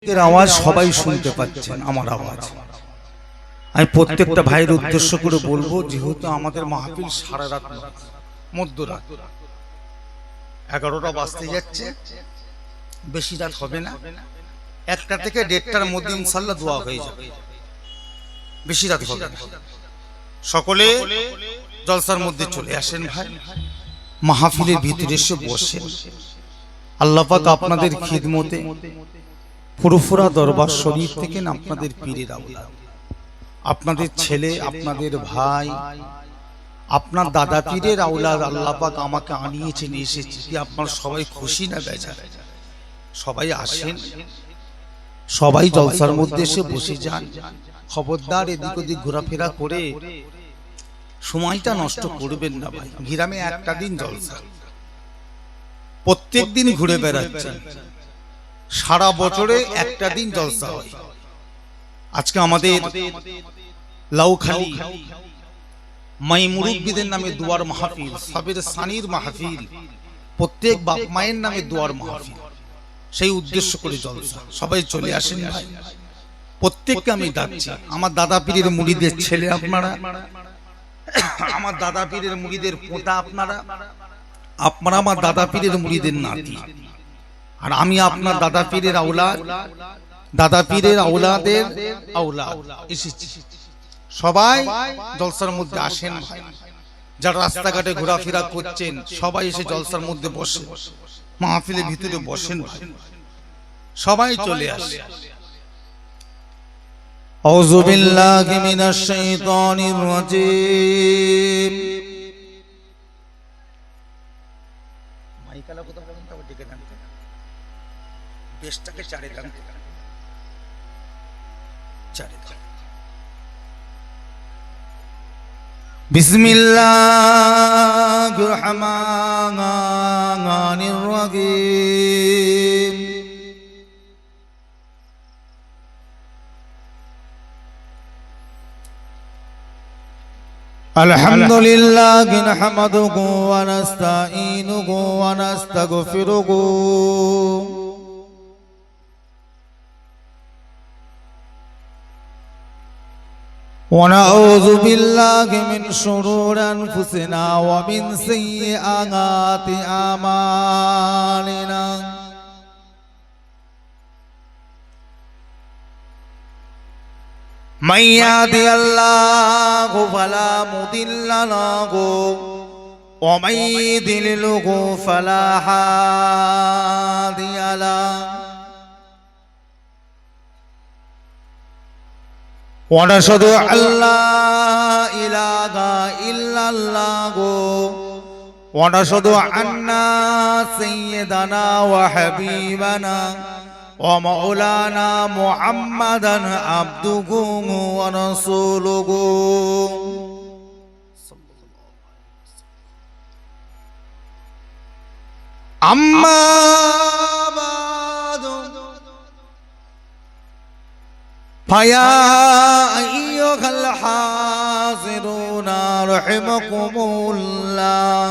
এর আওয়াজ সবাই শুনতে পাচ্ছেন, আমার আওয়াজ। আমি প্রত্যেকটা ভাইয়ের উদ্দেশ্য করে বলবো, যেহেতু আমাদের মাহফিল সারা রাত মধ্যরাত 11টা বাজতে যাচ্ছে, বেশি রাত হবে না, 1টা থেকে 1:30টার মধ্যে ইনশাআল্লাহ দোয়া হয়ে যাবে, বেশি রাত হবে না। সকলে জলসার মধ্যে চলে আসেন ভাই, মাহফিলের ভিতরে এসে বসেন। আল্লাহ পাক আপনাদের খিদমতে ফুরফুরা দরবার শরীফ থেকে আপনাদের পীরের আওলাদ, আপনাদের ছেলে, আপনাদের ভাই, আপনার দাদা পীরের আওলাদ আল্লাহ পাক আমাকে আনিয়েছেন, এসেছি। কি আপনারা সবাই খুশি না বেজার? সবাই আসেন, সবাই জলসার মধ্যে এসে বসে যান। খবরদার এদিক ওদিক ঘোরাফেরা করে সময়টা নষ্ট করবেন না ভাই। গ্রামে একটা দিন জলসা, প্রত্যেক দিন ঘুরে বেড়াচ্ছেন, সারা বছরে একটা দিন জলসা হয়। আজকে আমাদের লাউখালী মাই মুরব্বিদের নামে দুয়ার মাহফিল, সাবের সানির মাহফিল, প্রত্যেক বাপ মায়ের নামে দুয়ার মাহফিল, সেই উদ্দেশ্য করে জলসা। সবাই চলে আসেন ভাই, প্রত্যেককে আমি ডাকছি। আমার দাদা পীরের মুরিদের ছেলে আপনারা, আমার দাদা পীরের মুরিদের পোতা আপনারা, আপনারা আমার দাদা পীরের মুরিদের নাতি, আর আমি আপনার দাদা পীরের আওলাদ, দাদা পীরের আওলাদের আওলাদ এসেছি। সবাই জলসার মধ্যে আসেন ভাই। যারা রাস্তাঘাটে ঘোরাফেরা করছেন সবাই এসে জলসার মধ্যে বসে, মাহফিলের ভিতরে বসেন ভাই, সবাই চলে আসে। আউযু বিল্লাহি মিনাশ শাইতানির রাজীম। মাইকালা কথা বলেন, তাও ডেকে দেন, বেশটাকে চারে দেন, চারে দেন। বিসমিল্লাহির রহমানির রহিম। আলহামদুলিল্লাহি নাহমাদুহু ওয়া নাস্তাঈনুহু ওয়া নাস্তাগফিরুহু ونعوذ بالله من شرور أنفسنا ومن سيئات أعمالنا من يهده الله فلا مضل له ومن يضلله فلا هادي له ونشهد أن لا إله إلا الله ونشهد أن سيدنا وحبيبنا ومولانا محمدا عبده ورسوله أما بعد فيا أيها الحاضرون رحمكم الله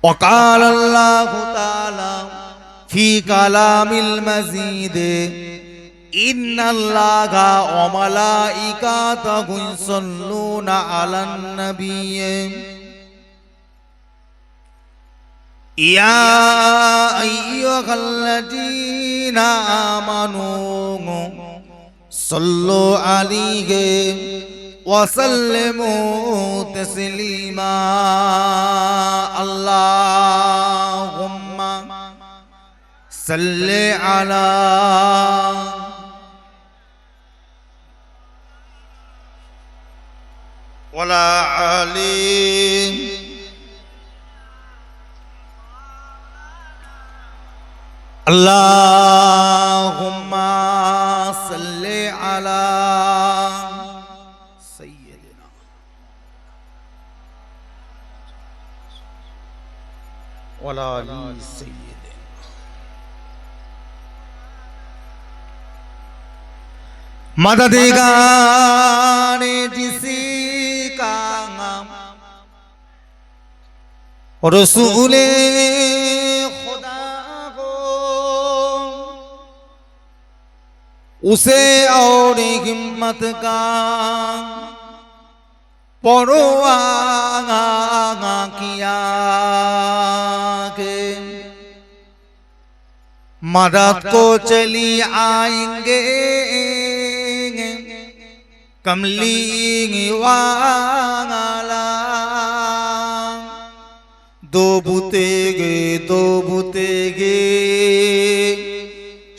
وقال الله تعالى في كلام المزيد إن الله وملائكته يصلون على النبي يا أيها الذين آمنوا صلوا عليه وسلموا تسليما اللهم صل على ولا علي اللهم صل على سيدنا ولا علي سيدنا मददगारे जिसी का रसूले खुदा को उसे और हिम्मत का परवाह किया के मदद को चली आएंगे कमली वाला दो बुतेगे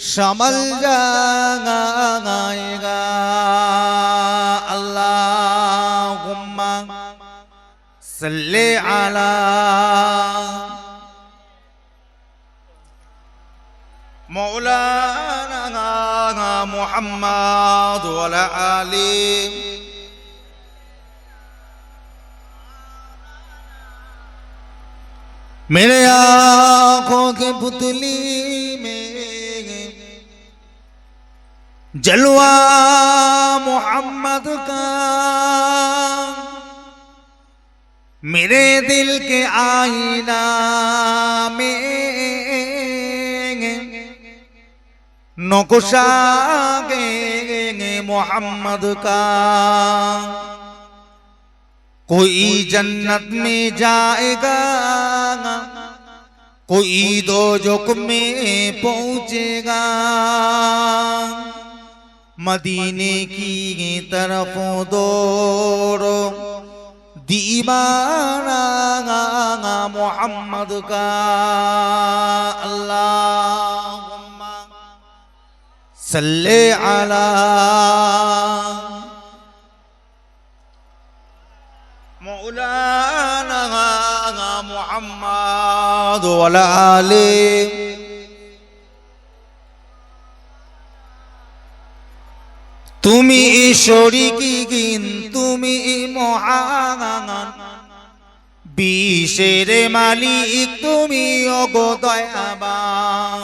शमल जाएगा अल्लाहुम्मा सल्ले अला मौलाना मुहम्मद व अला आली मेरे आँखों के पुतली में जलवा मोहम्मद का मेरे दिल के आईना में नक्शा गे मोहम्मद का कोई जन्नत में जाएगा कोई दोजख में पहुंचेगा मदीने की तरफ दौड़ो दीवाना मोहम्मद का अल्लाहुम्मा सल्ले अला मौलाना मुहम्मद व अला आली तुमी शरीकी तुमी महान विश्वेर मालिक तुमी ओगो दयाबान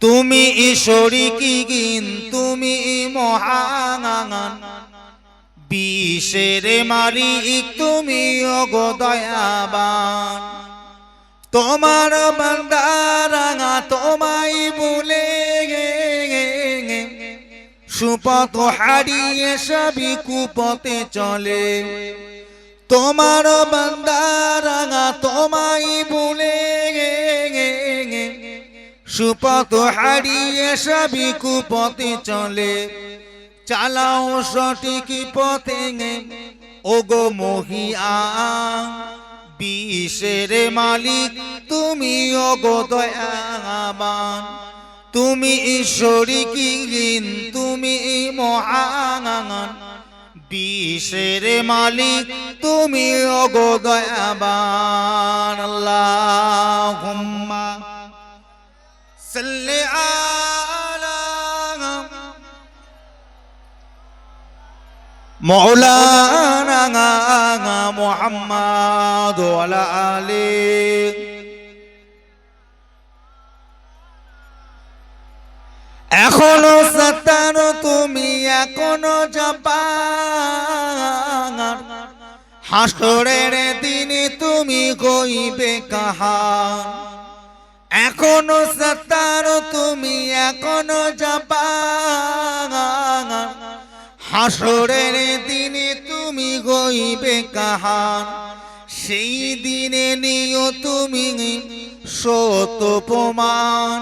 तुमी शरीकी तुमी महान विश्वेर मालिक तुमी ओगो दयाबान तोमार बंदारा तोमाई बोले सुपथ हारिए सभी कुपथे चले तोमार बंदारा तोमाई बोले सुपथ हारिए सभी कुपथे चले चालाओ सठिक पथे ओगो महियान विश्वेर मालिक तुमी ओगो दयाबान तुमी शरीकी तुमी महान विश्वेर मालिक तुमी ओगो दयाबान अल्लाहुम्मा सल्ले अला मौलाना मुहम्मद व अला आली एखोनो सतानो तुमी एखोनो जापान हाशरेर दिने तुमी कइबे काहार एखोनो सतानो तुमी एखोनो जापान हाशरेर दिने तुमी कइबे काहार सेई दिने नियो तुमी सत प्रमाण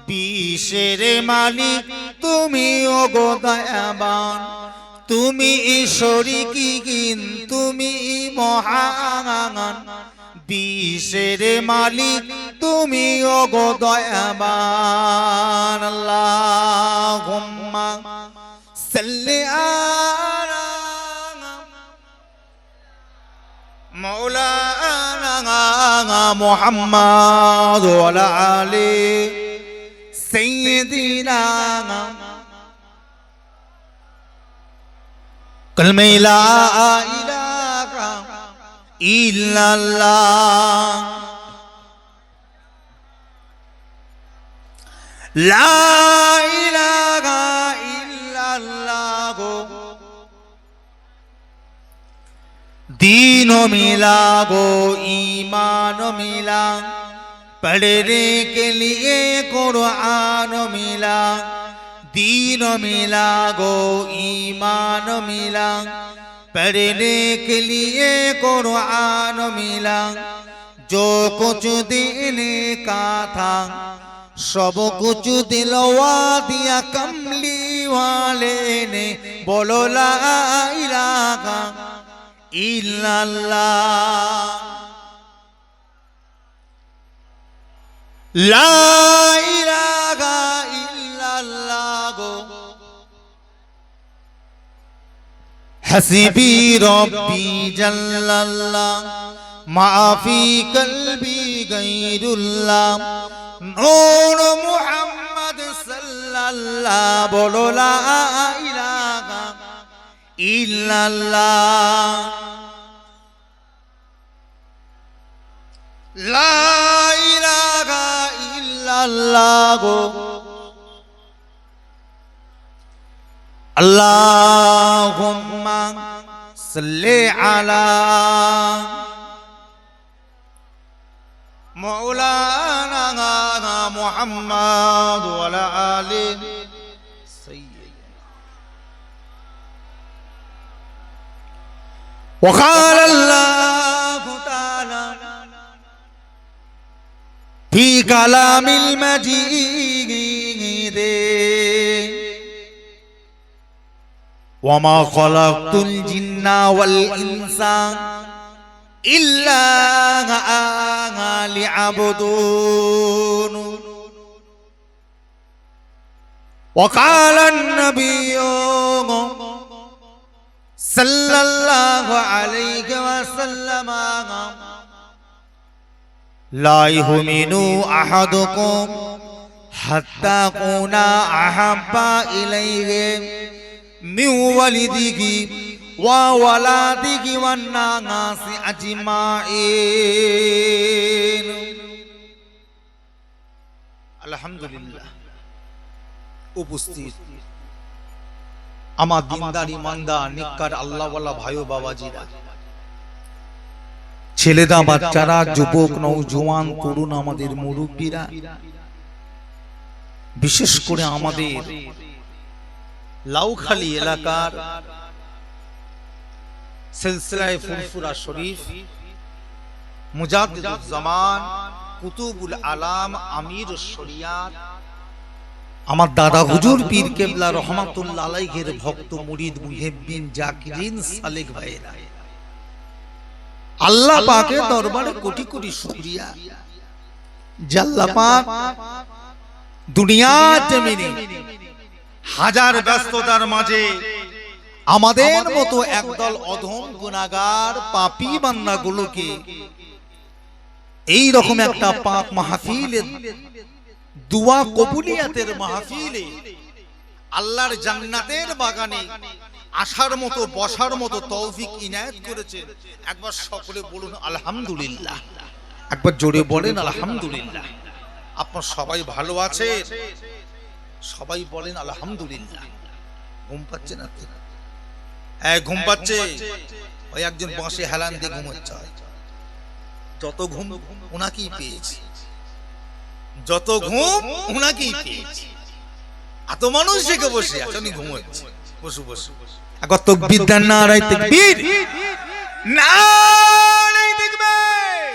विश्वेर मालिक तुमी ओगो दयाबान तुमी शरीकी तुमी महान विश्वेर मालिक तुमी ओगो दयाबान अल्लाहुम्मा सल्ले अला मौलाना मुहम्मद व अला आली सय्यदीना कलमे ला इलाहा इल्लल्लाह ला इलाहा इल्लल्लाह दीन मिला गो ईमान मिला पढ़ने के लिए कुरान मिला दीन मिला गो ईमान मिला, पढ़ने के लिए कुरान मिला, जो कुछ देने का था सब कुछ दिलवा दिया कमली वाले ने। बोलो ला इलाहा इल्लल्लाह, ला इलाहा इल्लल्लाह गो। हसीबी रब्बी जल्लल्लाह, माफी कल्बी गैरुल्लाह, नूर मुहम्मद सल्लल्लाह। बोलो ला इलाहा इल्लल्लाह, ला इलाहा इल्लल्लाह गो। अल्लाहुम्मा सल्ली अला मौलाना मुहम्मद व अला आलि सय्यिदिना। वक़ाल अल्लाहु तआला फी कलामिल मजीद, वमा खलक़तुल जिन्ना वल इंसा इल्ला लियअबुदून। वक़ाल अन्नबिय्यु सल्लल्लाहु अलैहि वसल्लम, ला युमिनु अहदुकुम हत्ता कुना अहब्बा इलैहि मिन वलिदिही व वलादिही वन नासि अजमाइन। আলহামদুলিল্লাহ। উপস্থিত আমার দিনদার ইমানদার নিকার আল্লাহওয়ালা ভাই ও বাবাজিরা, ছেলেরা, বাচ্চারা, যুবক, নওজোয়ান, তরুণ, আমাদের মুরব্বীরা, বিশেষ করে আমাদের লাউখালী এলাকার সিলসিলায়ে ফুরফুরা শরীফ মুজাদ্দিদুজ্জামান কুতুবুল আলাম আমির শরিয়াত আমার দাদা হুজুর পীর কেবলা রহমাতুল্লাহ আলাইহির ভক্ত মুরিদ মুহিব্বিন জাকিরিন সালেক ভাইরা, আল্লাহ পাকের দরবারে কোটি কোটি শুকরিয়া যে আল্লাহ পাক দুনিয়ার জমিনে হাজার ব্যস্ততার মাঝে আমাদের মতো একদল অধম গুনাহগার পাপী বান্দাগুলোকে এই রকম একটা পাক মাহফিলে, দুয়া কবুলিয়াতের মাহফিলে, আল্লাহর জান্নাতের বাগানে আসার মতো, বসার মতো তৌফিক ইনায়েত করেছেন। একবার সকলে বলুন আলহামদুলিল্লাহ, একবার জোরে বলেন আলহামদুলিল্লাহ। আপনার সবাই ভালো আছে? সবাই বলেন আলহামদুলিল্লাহ। ঘুম পাচ্ছে না? ঘুম পাচ্ছে? ওই একজন বাঁশে হেলান দিয়ে ঘুমোচ্ছে। যত ঘুম উনাকেই পেয়েছি, যত ঘুম উনাকেই পেয়েছি। এত মানুষ জেগে বসে আছে, উনি ঘুমোচ্ছে। বসু বসু, একবার তাকবীর দেন, নারায়ে তাকবীর, নারায়ে তাকবীর।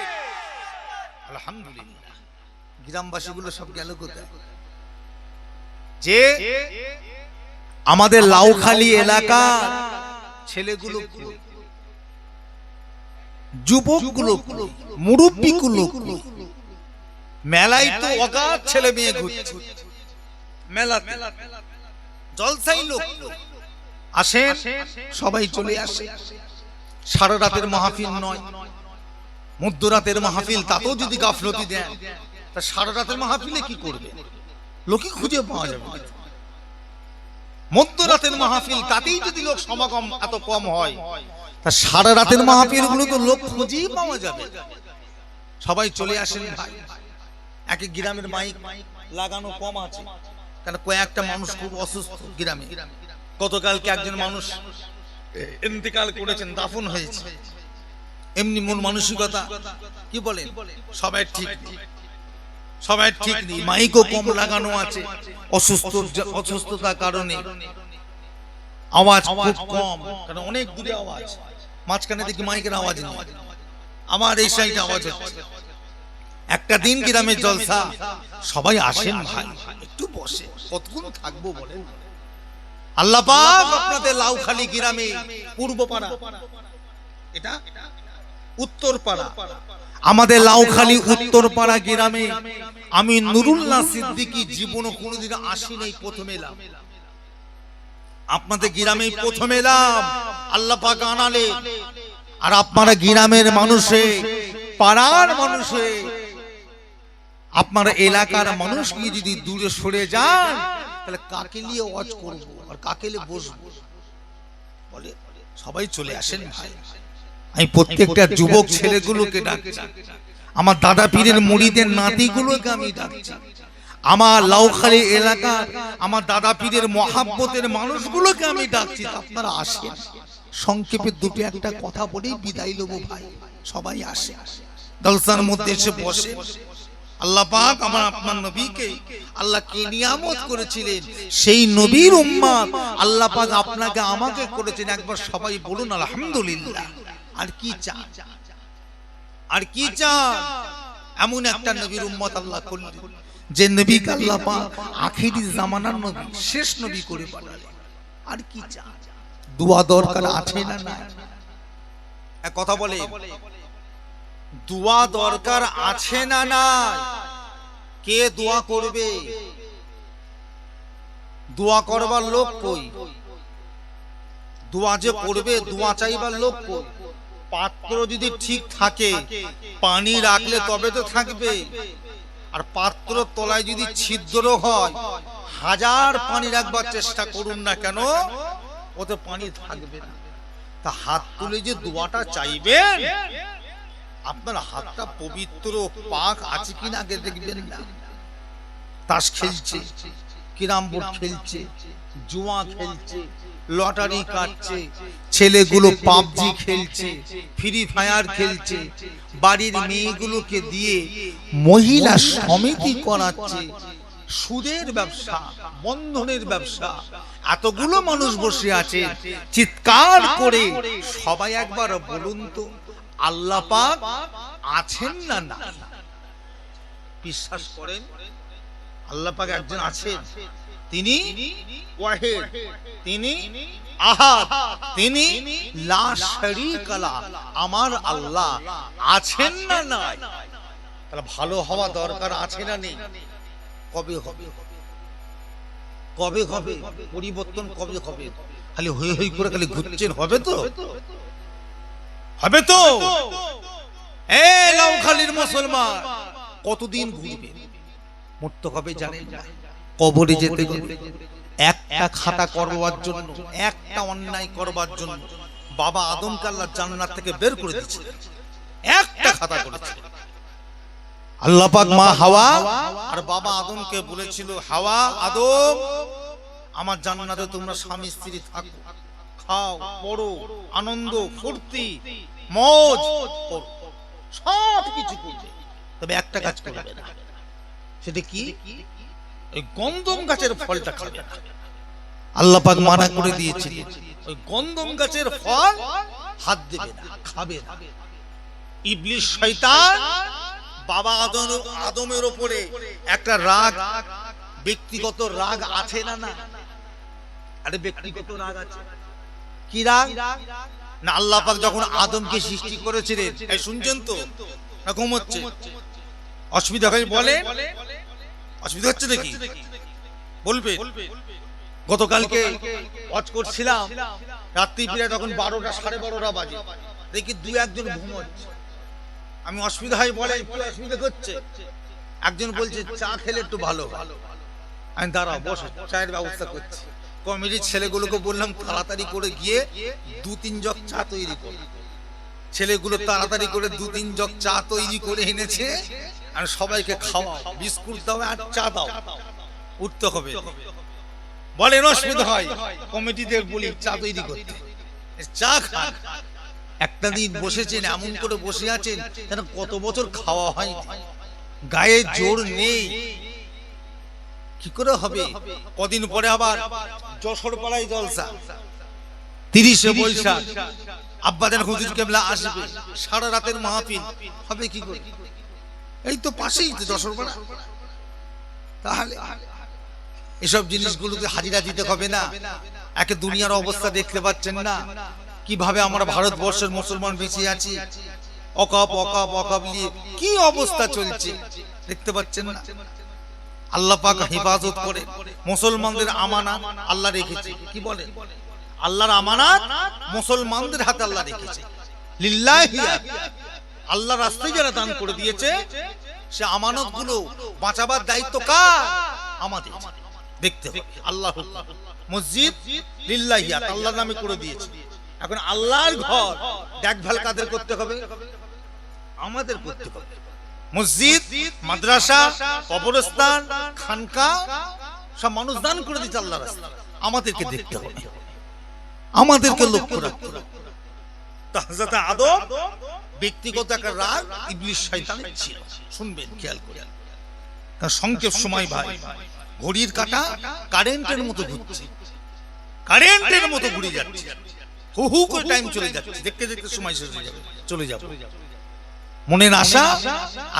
আলহামদুলিল্লাহ। গ্রামবাসীগুলো সব গেল কোথায়? যে আমাদের লাউখালী এলাকা ছেলেগুলো, যুবকগুলো, মুরব্বীগুলো, মেলায় তো অগাধ ছেলে মেয়ে ঘুরছে, মেলাতে জলসাই লোক আসেন, সবাই চলে আসে। সারা রাতের মাহফিল নয়, মধ্যরাতের মাহফিল, তাতেও যদি গাফলতি দেন তা সারা রাতের মাহফিলে কি করবে? লোকই খুঁজে পাওয়া যাবে। মধ্যরাতের মাহফিল, তাতেই যদি লোক সমাগম এত কম হয়, তা সারা রাতের মাহফিল গুলো তো লোক খুঁজেই পাওয়া যাবে। সবাই চলে আসেন ভাই। এক এক গ্রামের মাইক লাগানো কম আছে, কারণ কয়েকটা মানুষ খুব অসুস্থ গ্রামে। গতকালকে একজন মানুষ ইন্তেকাল করেছেন, দাফন হয়েছে। এমনি মন মানসিকতা কি বলেন, সবাই ঠিক, সবাই ঠিক নেই, মাইকও কম লাগানো আছে, অসুস্থতার কারণে আওয়াজ খুব কম, কারণ অনেক দূরে আওয়াজ, মাঝখানে দেখি মাইকের আওয়াজ নেই, আমার এই সাইডে আওয়াজ হচ্ছে। একটা দিন গ্রামের জলসা, সবাই আসেন ভাই, একটু বসে, কতক্ষণ থাকবো বলেন। আল্লাহ পাক আপনাদের লাউখালী গ্রামে, পূর্বপাড়া, এটা উত্তরপাড়া, আমাদের লাউখালী উত্তরপাড়া গ্রামে আমি নুরুল্লাহ সিদ্দিকী জীবনে কোনোদিন আসি নাই, প্রথম এলাম আপনাদের গ্রামে, প্রথম এলাম, আল্লাহ পাক আনালে। আর আপনারা গ্রামের মানুষে, পাড়ার মানুষে, আপনার এলাকার মানুষ নিয়ে যদি দূরে সরে যান, তাহলে কাকে নিয়ে ওয়াজ করবো আর কাকে নিয়ে বসবো বলে, সবাই চলে আসেন ভাই। আমি প্রত্যেকটা যুবক ছেলেগুলোকে ডাকছি, আমার দাদা পীরের মুড়িদের নাতিগুলোকে আমি ডাকছি, আমার লাউখালী এলাকার আমার দাদা পীরের মহাব্বতের মানুষগুলোকে আমি ডাকছি, আপনারা আসেন। সংক্ষেপে দুটো একটা কথা বলেই বিদায় নেবো ভাই, সবাই আসে, জলসার মধ্যে এসে বসে। আল্লাহ পাক আমার আপনার নবীকে আল্লাহ কে নিয়ামত করেছিলেন, সেই নবীর উম্মত আল্লাহ পাক আপনাকে আমাকে করেছেন, একবার সবাই বলুন আলহামদুলিল্লাহ। আর কি চান, আর কি চান? এমন একটা নবীর উম্মত আল্লাহ করলেন, যে নবীকে আল্লাহ পাক আখিরি জামানার নবী, শেষ নবী করে পাঠালেন। আর কি চান? দোয়া দরকার আছে না নাই? এক কথা বলে, দোয়া দরকার আছে না নাই? কে দোয়া করবে? দোয়া করবার লোক কই? দোয়া যে করবে, দোয়া চাইবার লোক কই? পাত্র যদি ঠিক থাকে, পানি রাখলে তবে তো থাকবে। আর পাত্র তলায় যদি ছিদ্র হয়, হাজার পানি রাখবার চেষ্টা করুন না কেন, ওতে পানি থাকবে না। তা হাত তুলে যে দোয়াটা চাইবেন, আপনার হাতটা পবিত্র পাক আছে কিনা আগে দেখবেন না। তাস খেলছে, ক্যারাম বোর্ড খেলছে, জুয়া খেলছে, লটারি কাটছে, ছেলেগুলো পাবজি খেলছে, ফ্রি ফায়ার খেলছে, বাড়ির মেয়েগুলোকে দিয়ে মহিলা সমিতি করাচ্ছে, সুদের ব্যবসা, বন্ধনের ব্যবসা, এতগুলো মানুষ বসে আছে, চিৎকার করে সবাই একবার বলুন তো, আল্লাহ পাক আছেন না না? বিশ্বাস করেন আল্লাহ পাক একজন আছেন, তিনি ওয়াহিদ, তিনি আহাদ, তিনি লা শারীকা লা, আমার আল্লাহ আছেন না নাই? তাহলে ভালো হওয়া দরকার আছে না নেই? কবে হবে? কবে হবে? পরিবর্তন কবে হবে? খালি হই হই করে খালি ঘুরছেন, হবে তো? হবে তো? এ লাউখালীর মুসলমান, কতদিন ঘুরবে? মরতে হবে জানেন না, কবরে যেতে হবে। একটা খাতা করবার জন্য, একটা অন্যায় করবার জন্য বাবা আদমকে আল্লাহ জান্নাত থেকে বের করে দিয়েছে, একটা খাতা করেছে। আল্লাহ পাক মা হাওয়া আর বাবা আদমকে বলেছিল, হাওয়া, আদম, আমার জান্নাতে তোমরা স্বামী স্ত্রী থাকো, খাও, পড়ো, আনন্দ ফুর্তি মজ করো, সব কিছু করবে, তবে একটা কাজ করবে না। সেটা কি? ওই গন্ধম গাছের ফলটা খাবে না। আল্লাহ পাক মানা করে দিয়েছিলেন, ওই গন্ধম গাছের ফল হাত দেবে না, খাবে না। ইবলিস শয়তান বাবা আদমের উপরে একটা রাগ, ব্যক্তিগত রাগ আছে না না? আরে ব্যক্তিগত রাগ আছে। কি রাগ? না আল্লাহ পাক যখন আদমকে সৃষ্টি করেছিলেন, এই শুনছেন তো না ঘুমোচ্ছে? অসুবিধা হয় বলে? অসুবিধা হচ্ছে নাকি? বলবে। গতকালকে ওয়াজ করছিলাম, রাত্রি প্রায় তখন 12টা 12:30 বাজে, দেখি দু একজন ঘুমোচ্ছে। আমি অসুবিধা হয় বলে, কি অসুবিধা হচ্ছে? একজন বলছে চা খেলে একটু ভালো। আমি দাঁড়াও, বসো, চায়ের ব্যবস্থা করছি। কমিটির ছেলেগুলোকে বললাম তাড়াতাড়ি করে গিয়ে 2-3 জগ চা তৈরি করো। ছেলেগুলো তাড়াতাড়ি করে 2-3 জগ চা তৈরি করে এনেছে, আর সবাইকে খাওয়াও, বিস্কুট দাও আর চা দাও, উঠতে হবে। বলেন অসুবিধা হয়, কমিটিদের বলি চা তৈরি করতে, চা খান। একটা দিন বসেছেন, এমন করে বসে আছেন যেন কত বছর খাওয়া হয়নি। গায়ে জোর নেই, কি করে হবে? কদিন পরে আবার যশোর পাড়ায় জলসা, 30শে বৈশাখ আব্বাজান হুজুর কেবলা আসবে, সারা রাতের মাহফিল হবে কি করে? এই তো পাশেই তো যশোর পাড়া। তাহলে এসব জিনিসগুলোকে হাজিরা দিতে হবে না? একে দুনিয়ার অবস্থা দেখতে পাচ্ছেন না কিভাবে আমরা ভারতবর্ষের মুসলমান বেঁচে আছি? অকাপ অকাপ অকাপ নিয়ে কি অবস্থা চলছে দেখতে পাচ্ছেন না? আল্লাহ পাক হেফাজত করে মুসলমানদের আমানত আল্লাহ রেখেছে। কি বলে? আল্লাহর আমানত মুসলমানদের হাতে আল্লাহ রেখেছে। লিল্লাহি, আল্লাহর রাস্তায় যারা দান করে দিয়েছে সে আমানতগুলো বাঁচাবার দায়িত্ব কার? আমাদের। দেখতে হবে আল্লাহু মসজিদ লিল্লাহি, আল্লাহর নামে করে দিয়েছে। এখন আল্লাহর ঘর দেখভাল কাদের করতে হবে? আমাদের করতে হবে। মসজিদ, মাদ্রাসা, কবরস্থান, খানকা সব মানুষ দান করে দিচ্ছে আল্লাহর রাস্তায়, আমাদেরকে দেখতে হবে, আমাদেরকে লক্ষ্য রাখতে হবে। হযরত আদম ব্যক্তিগত একটা রাগ ইবলিস শয়তানের ছিল। শুনবেন খেয়াল করে, কারণ সংক্ষেপ সময় ভাই, ঘড়ির কাঁটা কারেন্টের মতো ঘুরছে, কারেন্টের মতো ঘুরে যাচ্ছে, হু হু করে টাইম চলে যাচ্ছে, দেখতে দেখতে সময় শেষ হয়ে যাবে, চলে যাবে। মনের আশা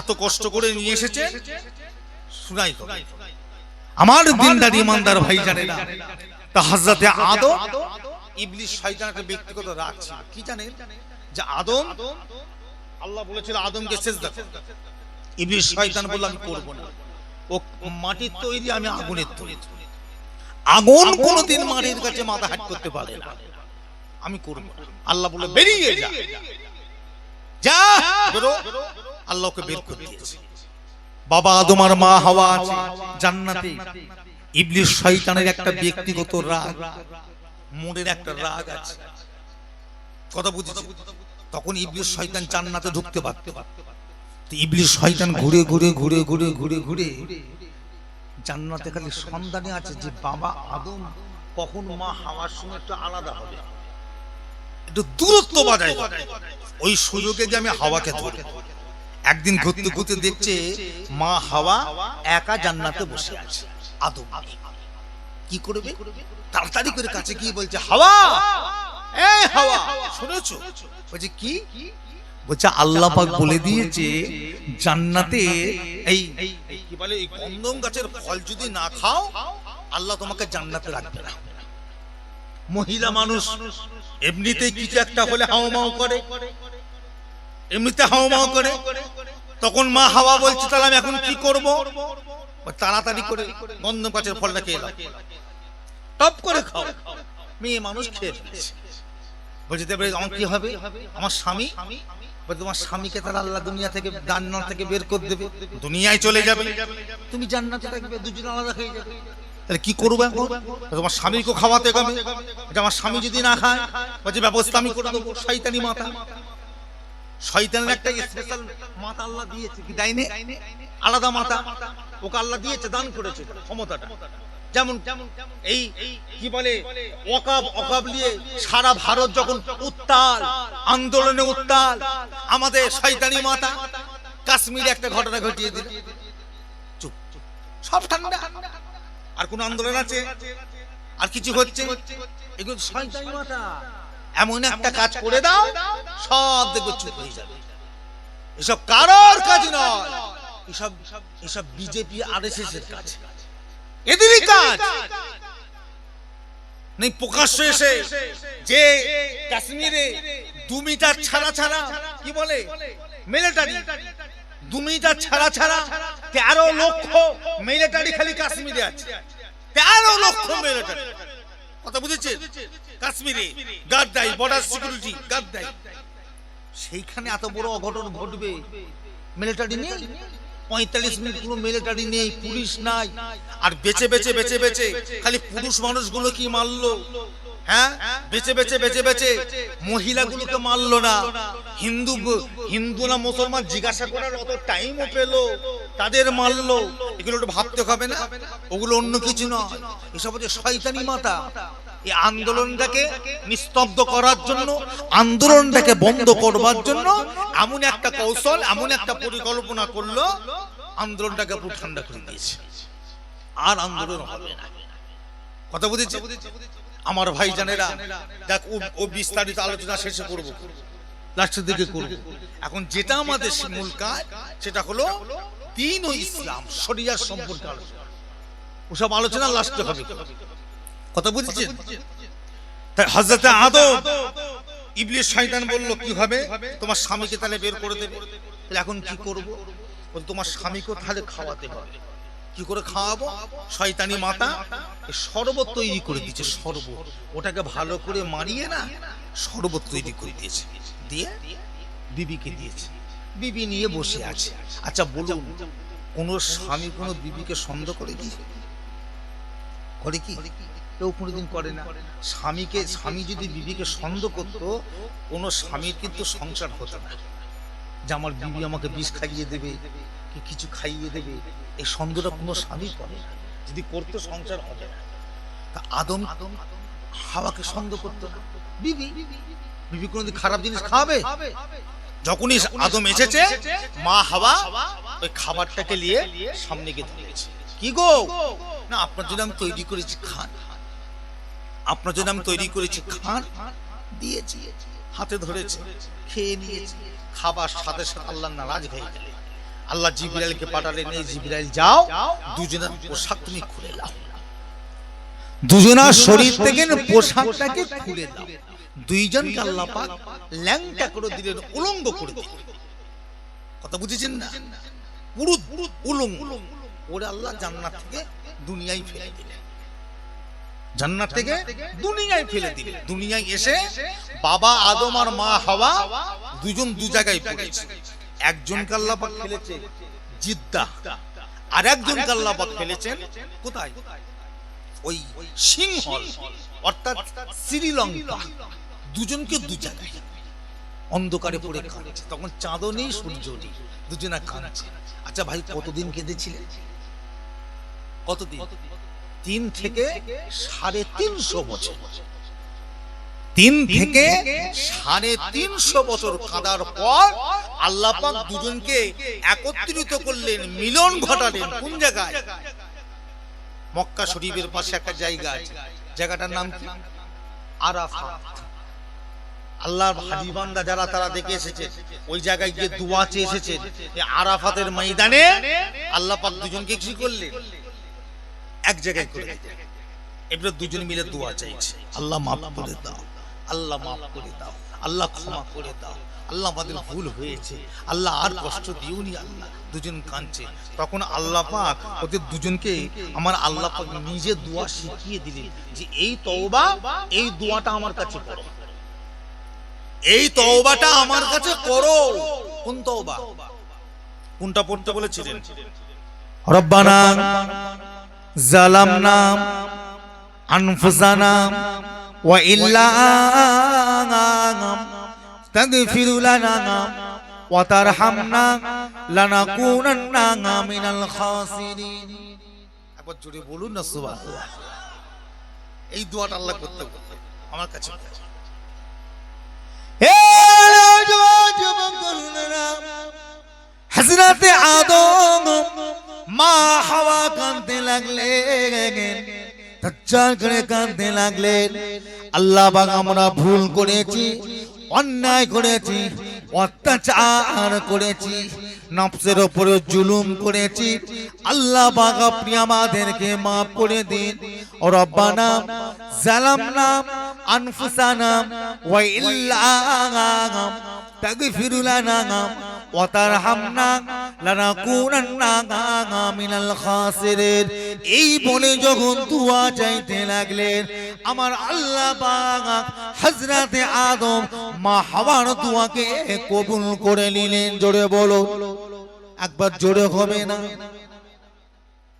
এত কষ্ট করে নিয়ে এসেছে, শুনাই হবে আমার দিনদার ইমানদার ভাই জানেনা। তা হযরত আদম ইবলিস শয়তান একটা ব্যক্তিগত রাগ ছিল। কি জানেন? যে আদম, আল্লাহ বলেছিল আদমকে সিজদা করতে, ইবলিস শয়তান বলল আমি করব না, ও মাটির তৈরি, আমি আগুনের তৈরি, আগুন কোনদিন মাটির কাছে মাথা হাত করতে পারে না, আমি করব না। আল্লাহ বলে বেরিয়ে যা, যা বেরো। আল্লাহকে বের করে দিয়েছে। বাবা আদম আর মা হাওয়া আছে জান্নাতে, ইবলিস শয়তানের একটা ব্যক্তিগত রাগ, মনের একটা রাগ আছে। কথা বুঝেছো? তখন ইবলিস শয়তান জান্নাতে ঢুকতে পারত। ইবলিস শয়তান ঘুরে ঘুরে ঘুরে ঘুরে ঘুরে ঘুরে জান্নাতে খালি সন্ধানে আছে যে বাবা আদম কখন মা হাওয়ার সঙ্গে একটু আলাদা হবে, একটু দূরত্ব বাজায়, ওই সুযোগে যে আমি হাওয়াকে ধরি। একদিন ঘুরতে ঘুরতে দেখছে মা হাওয়া একা জান্নাতে বসে আছে, আদম কি করবে? তাড়াতাড়ি করে কাছে গিয়ে বলছে, হাওয়া, এই হাওয়া, শুনেছো? বলছে কি? বলছে আল্লাহ পাক বলে দিয়েছে জান্নাতে এই কি বলে, এই গন্ধম গাছের ফল যদি না খাও আল্লাহ তোমাকে জান্নাতে রাখবে না। মহিলা মানুষ এমনিতেই কিছু একটা হলে হাওমাও করে, এমনিতে হাওমাও করে। তখন মা হাওয়া বলছে তাহলে আমি এখন কি করব? তাড়াতাড়ি করে গন্ধম গাছের ফলটা খেয়ে নাও, টপ করে খাও। মেয়ে মানুষ খেয়ে ফেলেছে। বলছে আমার কি হবে? আমার স্বামী, তোমার স্বামীকে তারা আল্লাহ দুনিয়া থেকে, জান্নাত থেকে বের করে দেবে, দুনিয়ায় চলে যাবে, তুমি জান্নাতে থাকবে, দুজন আলাদা হয়ে যাবে। তাহলে কি করবো এখন? তোমার স্বামীকে খাওয়াতে হবে, আমার স্বামী যদি না খায় বলছে ব্যবস্থা আমি করে দেবো। শয়তানি মাথা, শয়তানের একটা স্পেশাল মাথা আল্লাহ দিয়েছে, কি দেয়নি? আলাদা মাথা ওকে আল্লাহ দিয়েছে, দান করেছে ক্ষমতাটা। যেমন এই কি বলে ওয়াকাব, ওয়াকাব নিয়ে সারা ভারত যখন উত্তাল, আন্দোলনে উত্তাল, আমাদের শয়তানি মাথা কাশ্মীরে একটা ঘটনা ঘটিয়ে দিল, চুপ, সব ঠান্ডা। আর কোন আন্দোলন আছে? আর কিছু হচ্ছে? এগুলো শয়তানি মাথা। এমন একটা কাজ করে দাও সব দেখবে চুপ হয়ে যাবে। এসব কারোর কাজ নয়, এসব বিজেপি আরএসএস এর কাজ, এদেরই কাজ। নেই প্রকাশ্য এসে যে কাশ্মীরে 2 মিটার ছাড়া ছাড়া কি বলে মিলিটারি, 2 মিটার ছাড়া ছাড়া 13 লক্ষ মিলিটারি খালি কাশ্মীরে আছে, 13 লক্ষ মিলিটারি। কথা বুঝেছেন? কাশ্মীরে গার্ড দেয়, বর্ডার সিকিউরিটি গার্ড দেয়। সেইখানে এত বড় অঘটন ঘটবে, মিলিটারি নেই, 45 মিনিট পুরো মিলিটারি নেই, পুলিশ নাই। আর বেঁচে বেঁচে বেঁচে বেঁচে খালি পুরুষ মানুষগুলো কি মারলো, হ্যাঁ, বেঁচে বেঁচে বেঁচে বেঁচে মহিলাগুলোকে মারলো না। হিন্দু না মুসলমান জিজ্ঞাসা করার অত টাইমও পেলো, তাদের মারলো। এগুলো একটু ভাবতে হবে না? ওগুলো অন্য কিছু নয়, এসব হচ্ছে শয়তানি মাথা। এই আন্দোলনটাকে নিস্তব্ধ করার জন্য, আন্দোলনটাকে বন্ধ করবার জন্য এমন একটা কৌশল, এমন একটা পরিকল্পনা করলো আন্দোলনটাকে পুরো ঠান্ডা করে দিয়েছে, আর আন্দোলন হবে না। কথা বুঝেছে আমার ভাই জানেরা? দেখ ও বিস্তারিত আলোচনা শেষে করব, লাস্টের দিকে করব। এখন যেটা আমাদের মূল কাজ সেটা হলো দ্বীন ও ইসলাম, শরিয়াত সম্পর্কে আলোচনা। ওসব আলোচনা লাস্টে হবে। কথা বুঝেছেন? তাই হযরত আদম, ইবলিস শয়তান বলল কি হবে, তোমার স্বামীকে তাহলে বের করে দেবে। তাহলে এখন কি করব? বল তোমার স্বামীকে তাহলে খাওয়াতে হবে। কি করে খাওয়াবো? শয়তানি মাতা শরবত তৈরি করে দিয়েছে, শরবত। ওটাকে ভালো করে মারিয়ে না শরবত তৈরি করে দিয়েছে, দিয়ে বিবিকে দিয়েছে। বিবি নিয়ে বসে আছে। আচ্ছা বলুন, কোন স্বামী কোন বিবিকে সন্দেহ করে কি? করে কি? কেউ কোনোদিন করে না। স্বামী যদি বিবিকে সন্দেহ করতো, কোনো স্বামীর কিন্তু সংসার হতো না। যে আমার বিবি আমাকে বিষ খাইয়ে দেবে, কি কিছু খাইয়ে দেবে, এই সন্দেহটা কোনো স্বামী করে না। যদি করতো সংসার হবে না। তা আদম হাওয়াকে সন্দেহ করতো না। বিবি কোনোদিন খারাপ জিনিস খাবে? যখনই আদম এসেছে, মা হাওয়া ওই খাবারটাকে নিয়ে সামনে গিয়ে ধরেছে। কি গো, না আপনার জন্য আমি তৈরি করেছি, খান। আপনার জন্য আমি তৈরি করেছি, খান। দিয়েছি, হাতে ধরেছে, খেয়ে নিয়েছে। খাবার সাথে সাথে আল্লাহ নারাজ হয়ে গেলেন। আল্লাহ জিবরাইলকে পাঠালেন, এই জিবরাইল যাও, দুজনের পোশাক তুমি খুলে নাও। দুজনের শরীর থেকে পোশাকটাকে খুলে দাও। দুইজনকে আল্লাহ পাক ল্যাংটা করে দিলেন, উলঙ্গ করে দিলেন। কথা বুঝেছেন না? পুরো উলঙ্গ ওরে আল্লাহ জান্নাত থেকে দুনিয়ায় ফেলে দিলেন। জান্নাত থেকে দুনিয়ায় ফেলে দিলেন। দুনিয়ায় এসে বাবা আদম আর মা হাওয়া দুজন দু জায়গায় পড়েছে। একজনকে আল্লাহ পাক ফেলেছে জিদ্দা, আর একজনকে আল্লাহ পাক ফেলেছেন কোথায়? ওই সিংহল, অর্থাৎ শ্রীলঙ্কা। দুজনকে দু জায়গায় অন্ধকারে পড়ে কাঁদছে। তখন চাঁদও নেই, সূর্য নেই, দুজনা কাঁদছে। আচ্ছা ভাই, কতদিন কেঁদেছিলেন? কতদিন? 3 থেকে 350 বছর। 3 থেকে 350 বছর কাঁদার পর আল্লাহ পাক দুজনকে একত্রিত করলেন, মিলন ঘটালেন। কোন জায়গায়? মক্কা শরীফের পাশে একটা জায়গা আছে, জায়গাটার নাম কি? আরাফাত। আল্লাহর হাবিবান্দা যারা তারা দেখে এসেছে, ওই জায়গায় গিয়ে দোয়া চেয়ে এসেছেন। এই আরাফাতের ময়দানে আল্লাহ পাক দুজনকে কি করলেন? এক জায়গায় করে দিলেন। এবারে দুজন মিলে দোয়া চাইছে, আল্লাহ মাফ করে দাও, আল্লাহ মাফ করে দাও, আল্লাহ ক্ষমা করে দাও, আল্লাহ আমাদের ভুল হয়েছে, আল্লাহ আর কষ্ট দিওনি আল্লাহ। দুজন কাঁদছে। তখন আল্লাহ পাক ওদের দুজনকে আমার আল্লাহ পাক নিজে দোয়া শিখিয়ে দিলেন যে এই তওবা, এই দোয়াটা আমার কাছে করো, এই তওবাটা আমার কাছে করো। কোন তওবা? কোনটা পড়তে বলেছিলেন? রব্বানা জালামনা আনফুসানা ওয়া ইল্লা তাগফির লানা ওয়া তারহামনা লানাকুনান্না মিনাল খাসিরিন। একবার জোরে বলুন না সুবহানাল্লাহ। এই দোয়াটা আল্লাহ করতে বললেন আমার কাছে। হযরতে আদম মা হাওয়া কাঁদতে লাগলেন, তজ্জাল করে কাঁদতে লাগলেন। আল্লাহ পাক আমরা ভুল করেছি, অন্যায় করেছি, অত্যাচার করেছি, নফসের উপরে জুলুম করেছি। আল্লাহ পাক আপনি আমাদেরকে মাফ করে দিন। রব্বানা জালামনা আনফুসানা ওয়া ইল্লা তাগফির লানা ওয়া তারহামনা লানাকুনান্না মিনাল খাসিরিন। এই বলে যখন দোয়া চাইতে লাগলেন, আমার আল্লাহ পাক হযরতে আদম মা হাওয়ার দোয়াকে কবুল করে নিলেন। জোরে বলো, একবার জোরে হবে না?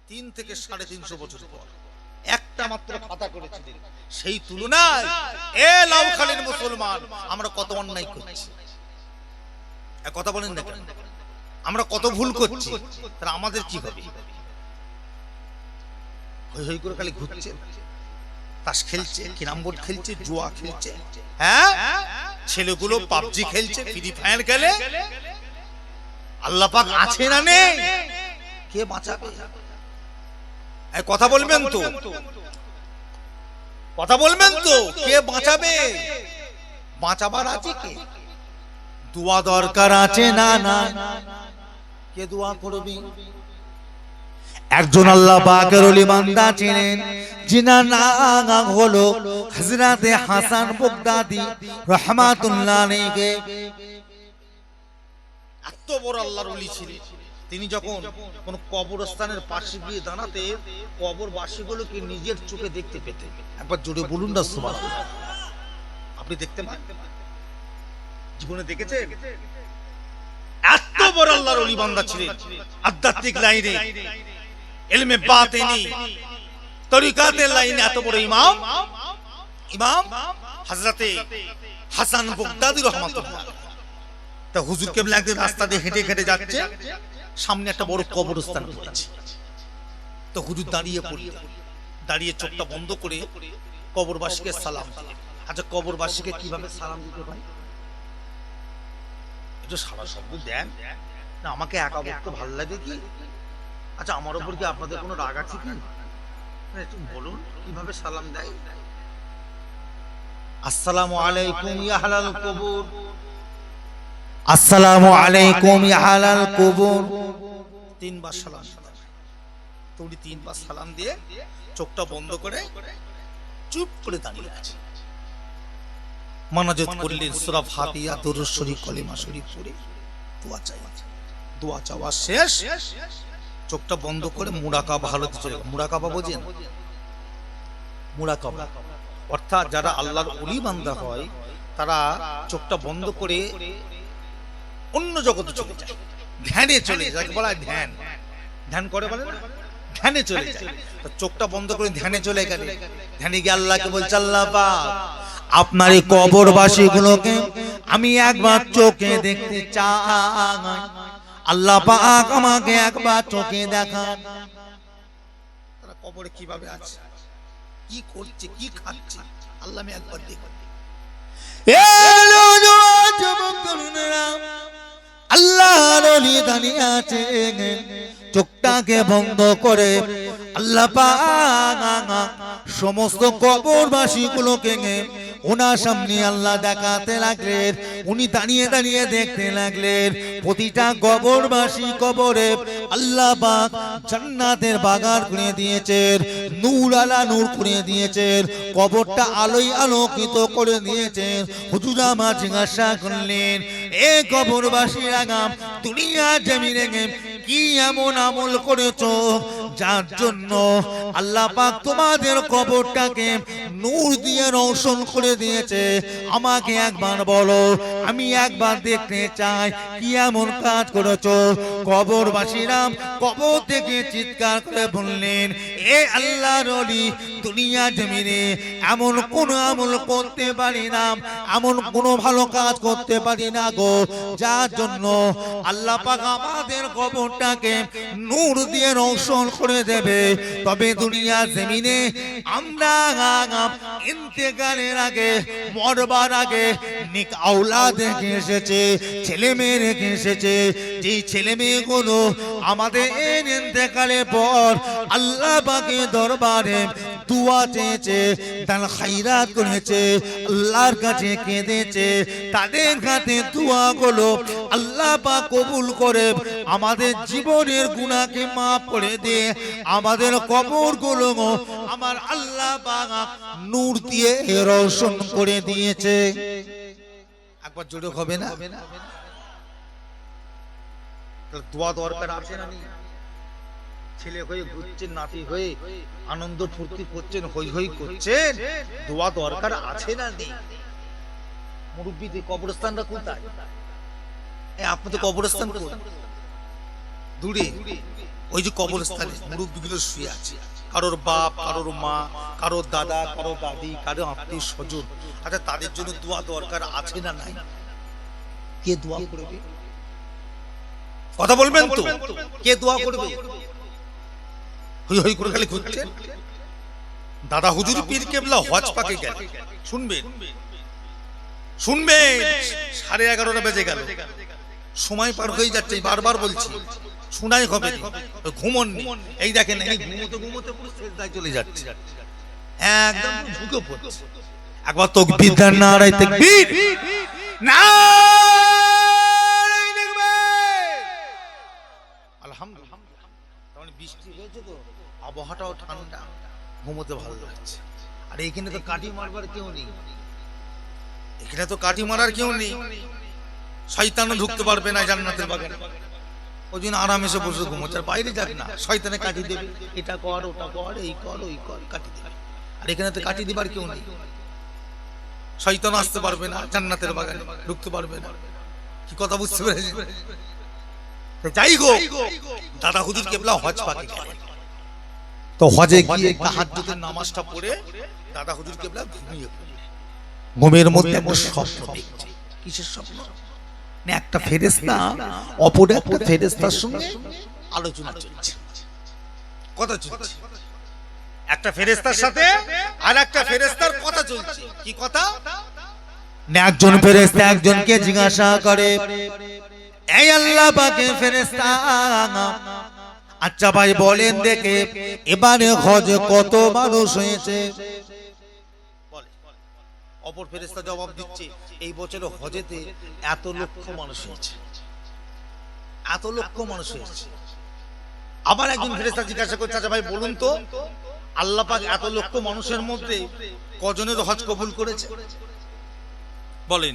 3 থেকে 350 বছর পর একটা মাত্র খাতা করেছিলেন। সেই তুলনায় এ লাউখালীর মুসলমান আমরা কত অন্যায় করছি। কথা বলেন না কেন? আমরা কত ভুল করছি, তাহলে আমাদের কি হবে? হই হই করে খালি ঘুরছে, তাস খেলছে, ক্যারাম বোর্ড খেলছে, জুয়া খেলছে, হ্যাঁ ছেলেগুলো পাবজি খেলছে, ফ্রি ফায়ার খেলে। আল্লাহ পাক আছে না নেই? কে বাঁচাবে? কথা বলবেন তো, কথা বলবেন তো, কে বাঁচাবে? বাঁচাবার আছে কে? দোয়া দরকার আছে না না? কে দোয়া করবে? একজন আল্লাহ পাকের ওলি বান্দা ছিলেন, যিনার নাম হলো হযরতে হাসান বাগদাদি রাহমাতুল্লাহ আলাইহি। এত বড় আল্লাহর ওলি ছিলেন, তিনি যখন কোন কবরস্থানের পাশে গিয়ে দাঁড়াতেন, কবরবাসীগুলোকে নিজের চোখে দেখতে পেতেন। একবার জোরে বলুন না সুবহানাল্লাহ। আপনি দেখতে পান? জীবনে দেখেছেন? এত বড় আল্লাহর ওলি বান্দা ছিলেন, আধ্যাত্মিক লাইনে, ইলমে বাতিনি, তরিকাতের লাইনে এত বড় ইমাম হযরতে হাসান বাগদাদি রাহমাতুল্লাহ। তা হুজুর কেবলা একদিন রাস্তা দিয়ে হেঁটে হেঁটে যাচ্ছে, সামনে একটা বড় কবরস্থান পড়েছে। তো হুজুর দাঁড়িয়ে পড়লেন, দাঁড়িয়ে চোখটা বন্ধ করে কবরবাসীকে সালাম দিলেন। আচ্ছা, কবরবাসীকে কিভাবে সালাম দিতে হয় একটু সারা শব্দ দেন না? আমাকে একা বলতে ভালো লাগে কি? আচ্ছা, আমার উপর কি আপনাদের কোনো রাগ আছে কি? একটু বলুন কিভাবে সালাম দেয়। আসসালামু আলাইকুম ইয়া আহলাল কবর, আসসালামু আলাইকুম ইয়া আহলাল কবর, তিনবার সালাম। তুমি তিনবার সালাম দিয়ে চোখটা বন্ধ করে চুপ করে দাঁড়িয়ে আছে। মানাজাত করলেন, সূরা ফাতিহা, দুরূদ শরীফ, কলিমা শরীফ পড়ে দোয়া চাইলেন। দোয়া চাওয়া শেষ, চোখটা বন্ধ করে মুরাকাবা হালতে চলে গেল। মুরাকাবা বোঝেন? মুরাকাবা অর্থাৎ যারা আল্লাহর ওলি বান্দা হয়, তারা চোখটা বন্ধ করে অন্য জগতে চলে যায়, ধ্যানে চলে যায়। বলা হয় ধ্যান, ধ্যান করে বলে না, ধ্যানে চলে যায়। তো চোখটা বন্ধ করে ধ্যানে চলে গেলে, ধ্যানে গিয়ে আল্লাহকে বলছে, আল্লাহ পাক, আপনার এই কবরবাসী গুলোকে আমি একবার চোখে দেখতে চাই, আল্লাহ পাক আমাকে একবার চোখে দেখান। তারা কবরে কিভাবে আছে, কি করছে, কি খাচ্ছে, আল্লাহ আমি একবার দেখব। আল্লাহর ওলি দাঁড়িয়ে আছে, চোখটাকে বন্ধ করে আল্লাহ পাক সমস্ত কবরবাসী গুলোকে ওনার সামনে আল্লাহ দেখাতে লাগলেন। উনি দাঁড়িয়ে দাঁড়িয়ে দেখতে লাগলেন প্রতিটা কবরবাসী কবরে আল্লাহ পাক জান্নাতের বাগান করে দিয়েছেন, নূর আলা নূর করে দিয়েছেন, কবরটা আলোয় আলোকিত করে দিয়েছেন। হুজুর আমার জিজ্ঞাসা করলেন, এ কবরবাসীর আগাম দুনিয়া জমিনে কি এমন আমল করেছো যার জন্য আল্লাহ পাক তোমাদের কবরটাকে নূর দিয়ে রৌশন করে দিয়েছে? আমাকে একবার বলো, আমি একবার দেখতে চাই কি এমন কাজ করেছো। কবরবাসীরা কবর থেকে চিৎকার করে বললেন, এ আল্লাহর ওলি, দুনিয়া জমিনে এমন কোন আমল করতে পারি না, এমন কোন ভালো কাজ করতে পারি না গো, যার জন্য আল্লাহ পাক আমাদের কবরটাকে নূর দিয়ে রৌশন করে দেবে। তবে দুনিয়া জমিনে আমরা ইন্তেকালের আগে, মরবার আগে নেক আওলাদ রেখে এসেছে, ছেলে মেয়ে রেখে এসেছে। যেই ছেলে মেয়েগুলো আমাদের ইন্তেকালের পর আল্লাহ পাকের দরবারে দোয়া চেয়েছে, দান খায়রাত করেছে, আল্লাহর কাছে কেঁদেছে, তাদের কাছে দোয়াগুলো আল্লাহ পাক কবুল করে আমাদের জীবনের গুনাহকে মাফ করে দিয়ে আমাদের কবরগুলো আমার আল্লাহ পাক নূর দিয়ে রৌশন করে দিয়েছে। একবার জোরে হবে না? দোয়া দরকার আছে না? ছেলে হয়ে ঘুরছেন, নাতি হয়ে আনন্দ ফুর্তি করছেন, হই হই করছেন, দোয়া দরকার আছে না? নেই? মুরব্বীদের কবরস্থানটা কোথায়? আপনি তো কবরস্থান দূরে, ওই যে কবরস্থানে মুরব্বীগুলো শুয়ে আছে, কারোর বাপ, কারোর মা, কারোর দাদা, কারোর দাদি, কারো আত্মীয় স্বজন। আচ্ছা, তাদের জন্য দোয়া দরকার আছে না নাই? কে দোয়া করবে? কথা বলবেন তো, কে দোয়া করবে? হই হই করে খালি ঘুরছে। দাদা হুজুর পীর কেবলা হজ পাকে গেল, শুনবেন শুনবেন, 11:30 বেজে গেল, সময় পার হয়ে যাচ্ছে, বারবার বলছি, শোনাই হবে, ঘুমন এই দেখেন, এই ঘুমোতে ঘুমোতে পুরো সেজদায় চলে যাচ্ছে, একদম ঢুকে পড়ছে। একবার তাকবীর দেন, নারে তাকবীর, নারে তাকবীর, আলহামদুলিল্লাহ। তখন বৃষ্টি হয়েছে তো, আবহাওয়াটাও ঠান্ডা, ঘুমোতে ভালো লাগছে। আর এখানে তো কাঠি মারবার কেউ নেই, এখানে তো কাঠি মারার কেউ নেই, শয়তানও ঢুকতে পারবে না জান্নাতের বাগানে। ওই জন্য আরামে এসে বসে ঘুমোচ্ছে, আর বাইরে যাক না, শয়তানে কাঠি দেবে, এটা কর ওটা কর, এই কর ওই কর, কাঠি দেবে। আর এখানে তো কাঠি দিবার কেউ নেই, শয়তান আসতে পারবে না জান্নাতের বাগানে, ঢুকতে পারবে না। কি কথা বুঝতে পেরেছেন? যাই হোক, দাদা হুজুর কেবলা হজ পাকে গেলেন, তো হজে গিয়ে তাহাজ্জুদের নামাজটা পড়ে দাদা হুজুর কেবলা ঘুমিয়ে পড়লেন। ঘুমের মধ্যে একটা স্বপ্ন দেখছে। কিসের স্বপ্ন? না, একটা ফেরেশতা অপর একটা ফেরেশতার সঙ্গে আলোচনা চলছে, কথা চলছে। একটা ফেরেশতার সাথে আর একটা ফেরেশতার কথা চলছে। কি কথা? না, একজন ফেরেশতা একজনকে জিজ্ঞাসা করে, এই আল্লাহ পাকের ফেরেশতা, আচ্ছা ভাই বলেন দেখে এবারে হজে কত মানুষ হয়েছে? অপর ফেরেশতা জবাব দিচ্ছে, এই বছরে হজেতে এত লক্ষ মানুষ হয়েছে, এত লক্ষ মানুষ হয়েছে। আবার একজন ফেরেশতা জিজ্ঞাসা করছে, আচ্ছা ভাই বলুন তো, আল্লাহ পাক এত লক্ষ মানুষের মধ্যে কজনের হজ কবুল করেছে বলেন?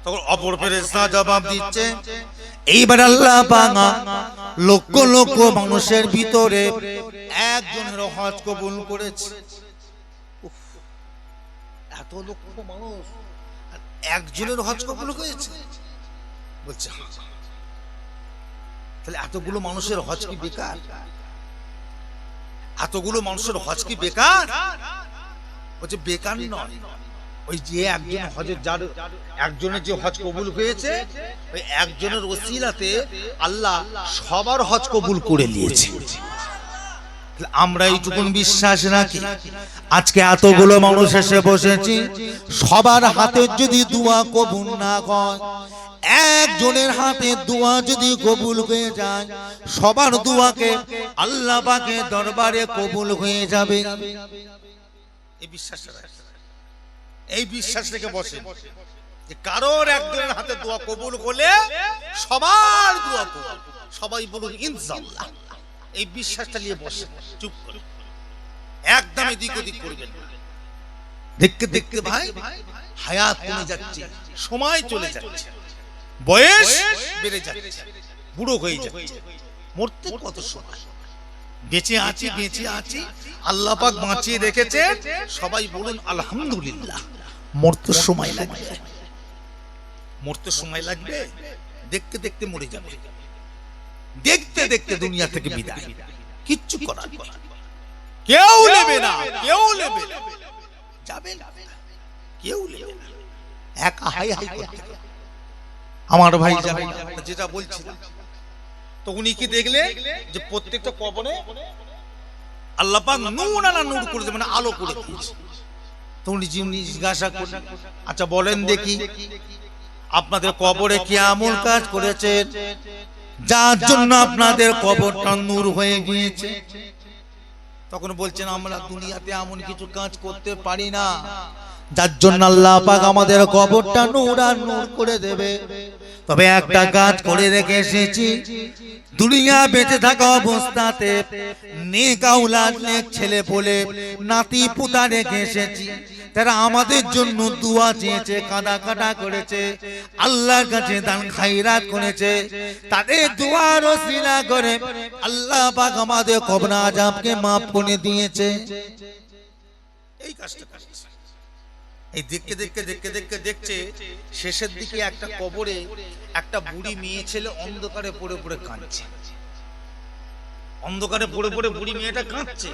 তখন অপর ফেরেশতা জবাব দিচ্ছে, এইবার আল্লাহ পাক লক্ষ লক্ষ মানুষের ভিতরে একজনের হজ কবুল করেছে। এত লক্ষ মানুষ আর একজনের হজ কবুল হয়েছে বলছে, তাহলে এতগুলো মানুষের হজ কি বেকার? এতগুলো মানুষের হজ কি বেকার? বলছে বেকার নয়, ওই যে একজন হজের, যার একজনের যে হজ কবুল হয়েছে, ওই একজনের ওসিলাতে আল্লাহ সবার হজ কবুল করে নিয়েছে। আমরা এইটুকুন বিশ্বাস রাখি, আজকে এতগুলো মানুষ এসে বসেছি, সবার হাতে যদি দোয়া কবুল না হয়, একজনের হাতে দোয়া যদি কবুল হয়ে যায়, সবার দোয়াকে আল্লাহ পাকের দরবারে কবুল হয়ে যাবে। এই বিশ্বাস, এই বিশ্বাস রেখে বসে যে কারোর একজনের হাতে দোয়া কবুল হলে সবার দোয়া কবুল, সবাই বলুন ইনশাআল্লাহ। এই বিশ্বাসটা নিয়ে বসে, চুপ করে, একদম এদিক ওদিক করবেন না। দেখতে দেখতে ভাই হায়াত কমে যাচ্ছে, সময় চলে যাচ্ছে, বয়স বেড়ে যাচ্ছে, বুড়ো হয়ে যাচ্ছে, মরতে কত সময়, বেঁচে আছি বেঁচে আছি, আল্লাহ পাক বাঁচিয়ে রেখেছে, সবাই বলুন আলহামদুলিল্লাহ। মরতে সময় লাগবে, মরতে সময় লাগবে, দেখতে দেখতে মরে যাবে, দেখতে দেখতে দুনিয়া থেকে বিদায়, কিচ্ছু করার নেই, কেউ নেবে না, কেউ নেবে না, যাবে না, কেউ নেবে না, একা হাই হাই করতে। আমার ভাই যাবে না, যেটা বলছিলাম, তো উনি কি দেখলেন যে প্রত্যেকটা কবরে আল্লাহ পাক নূর আলা নূর করে দেবেন, আলো করে দিয়েছে। তো উনি জিজ্ঞাসা করলেন, আচ্ছা বলেন দেখি আপনাদের কবরে কি এমন কাজ করেছেন যার জন্য আপনাদের কবরটা নূর হয়ে গিয়েছে? তখন বলছেন, আমরা দুনিয়াতে এমন কিছু কাজ করতে পারি না যার জন্য আল্লাহ পাক আমাদের কবরটা নূর আর নূর করে দেবে, তবে একটা কাজ করে রেখে এসেছি, দুনিয়া বেঁচে থাকা অবস্থাতে নেক আওলাদ, নেক ছেলে বলে নাতি পুতা রেখে এসেছি, তারা আমাদের জন্য দোয়া চেয়েছে, কাঁদা কাটা করেছে, আল্লাহর কাছে দান খায়রাত করেছে, তাদের দোয়ার ওসিলা করে আল্লাহ পাক আমাদের কবর আযাবকে maaf করে দিয়েছে। এই কাজটা করেছে। এই দেখতে দেখতে দেখতে দেখতে দেখছে শেষের দিকে একটা কবরে একটা বুড়ি মেয়ে ছেলে অন্ধকারে পড়ে পড়ে কাঁদছে, অন্ধকারে পড়ে পড়ে বুড়ি মেয়েটা কাঁদছে।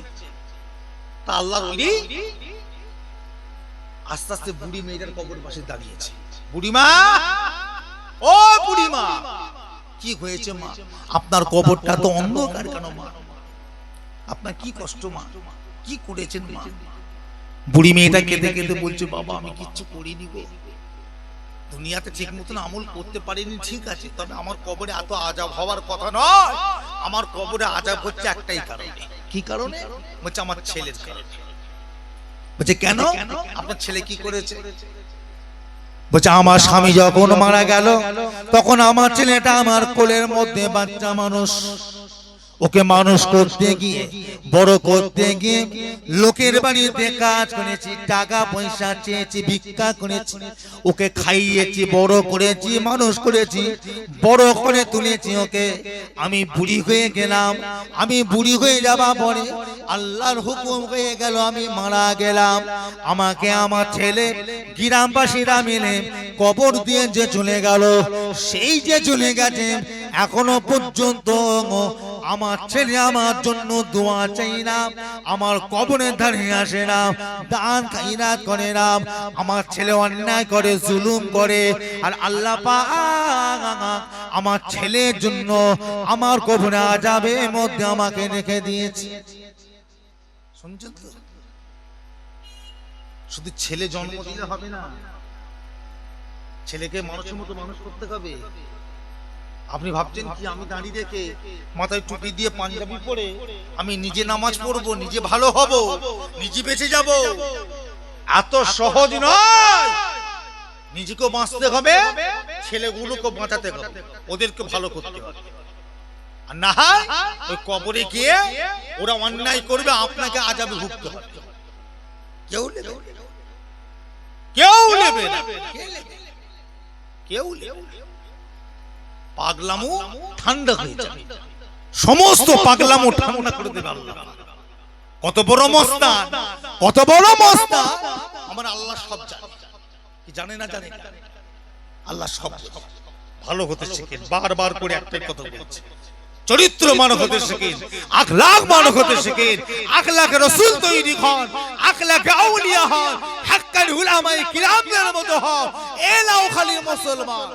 তা আল্লাহর ওলি আস্তে আস্তে বুড়ি মেয়েটার কবর পাশে দাঁড়িয়েছে, বুড়িমা, ও বুড়িমা, কি হয়েছে মা? আপনার কবরটা তো অন্ধকার কেন মা? আপনার কি কষ্ট মা? কি করেছেন মা? বুড়ি মেয়েটা কেঁদে কেঁদে বলছে, বাবা আমি কিচ্ছু করিনি গো, দুনিয়াতে ঠিক মতন আমল করতে পারিনি, ঠিক আছে, তবে আমার কবরে এত আযাব হওয়ার কথা নয়। আমার কবরে আযাব হচ্ছে একটাই কারণে। কি কারণে? বলছে আমার ছেলের কারণে। বলছে কেন? আপনার ছেলে কি করেছে? বলছে আমার স্বামী যখন মারা গেল তখন আমার ছেলেটা আমার কোলের মধ্যে বাচ্চা মানুষ, ওকে মানুষ করতে গিয়ে বড় করতে গিয়ে লোকের বাড়িতে কাজ করেছি, টাকা পয়সা চেয়েছি, ভিক্ষা করেছি, ওকে খাইয়েছি, বড় করেছি, মানুষ করেছি, বড় করে তুলেছি ওকে। আমি বুড়ি হয়ে গেলাম। আমি বুড়ি হয়ে যাওয়া পরে আল্লাহর হুকুম হয়ে গেল আমি মারা গেলাম। আমাকে আমার ছেলে গ্রামবাসীরা মিলে কবর দিয়ে যে চলে গেল, সেই যে চলে গেছে এখনো পর্যন্ত আমার ছেলে আমার জন্য দোয়া চাই না, আমার কবরের ধারে আসে না, দান খায়রাত করে না। আমার ছেলে অন্যায় করে, জুলুম করে, আর আল্লাহ পাক আমার ছেলের জন্য আমার কবরে আযাবের মধ্যে আমাকে রেখে দিয়েছে। শুনছেন তো? শুধু ছেলে জন্ম দিলে হবে না, ছেলেকে মানুষের মতো মানুষ করতে হবে। আপনি ভাবছেন কি আমি দাঁড়িয়ে রেখে মাথায় টুপি দিয়ে পাঞ্জাবি পরে আমি নিজে নামাজ পড়বো, নিজে ভালো হব, নিজে বেঁচে যাব? এত সহজ নয়। নিজেকেও বাঁচতে হবে, ছেলেগুলোকে বাঁচাতে হবে, ওদেরকে ভালো করতে হবে। আর না হয় ওই কবরে গিয়ে ওরা অন্যায় করবে, আপনাকে আযাবে ভুগতে হবে। কেউ নেবে না, কেউ নেবে না, কেউ নেবে না। পাগলামো ঠান্ডা হয়ে যাবে, সমস্ত পাগলামো ঠান্ডা করে দেবে আল্লাহ। কত বড় মস্তান, কত বড় মস্তান আমার আল্লাহ সব জানে। কি জানে না? জানে আল্লাহ সব। ভালো হতে শেখেন, বারবার করে একটাই কথা বলছি, চরিত্র মানব হতে শেখেন, আখলাক মানব হতে শেখেন, আখলাকে রাসূল তৈরি হন, আখলাকে আউলিয়া হন, হাক্কানি উলামায়ে কিরামদের মতো হন। এলাও খালি মুসলমান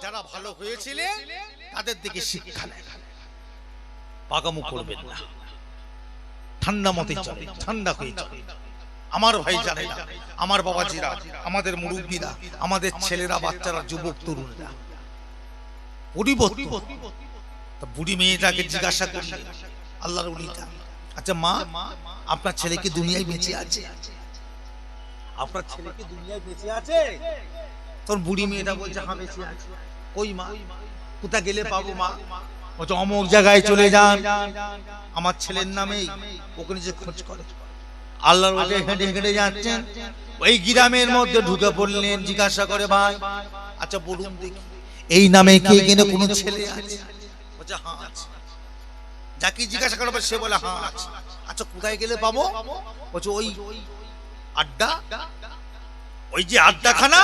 যারা ভালো হয়েছিলেন তাদের দিকে শিক্ষা নেন, পাগামু করবেন না, ঠান্ডা মতে চলে, ঠান্ডা হয়ে চলে। আমার ভাই জানে না, আমার বাবাজিরা, আমাদের মুরব্বীরা, আমাদের ছেলেরা, বাচ্চারা, যুবক তরুণরা পরিবর্তন। বুড়ি মেয়েটাকে জিজ্ঞাসা করলেন আল্লাহর ওলিটা, আচ্ছা মা, আপনার ছেলে কি দুনিয়ায় বেঁচে আছে? আপনার ছেলে কি দুনিয়ায় বেঁচে আছে? তখন বুড়ি মেয়েটা বলছে হ্যাঁ বেঁচে আছে। ওই মা, কোথায় গেলে পাবো মা? বলছে অমুক জায়গায় চলে যান, আমার ছেলের নামেই ওখানে যে খোঁজ করে। আল্লাহর ওলি হেঁটে হেঁটে যাচ্ছেন, ওই গ্রামের মধ্যে ঢুকে পড়লেন। জিজ্ঞাসা করে ভাই আচ্ছা বলুন দেখি এই নামে কে কিনে কোনো ছেলে আছে? বলছে হ্যাঁ আছে। যাকে জিজ্ঞাসা করবে সে বলে হ্যাঁ আছে। আচ্ছা কোথায় গেলে পাবো? বলছে ওই আড্ডা, ওই যে আড্ডাখানা,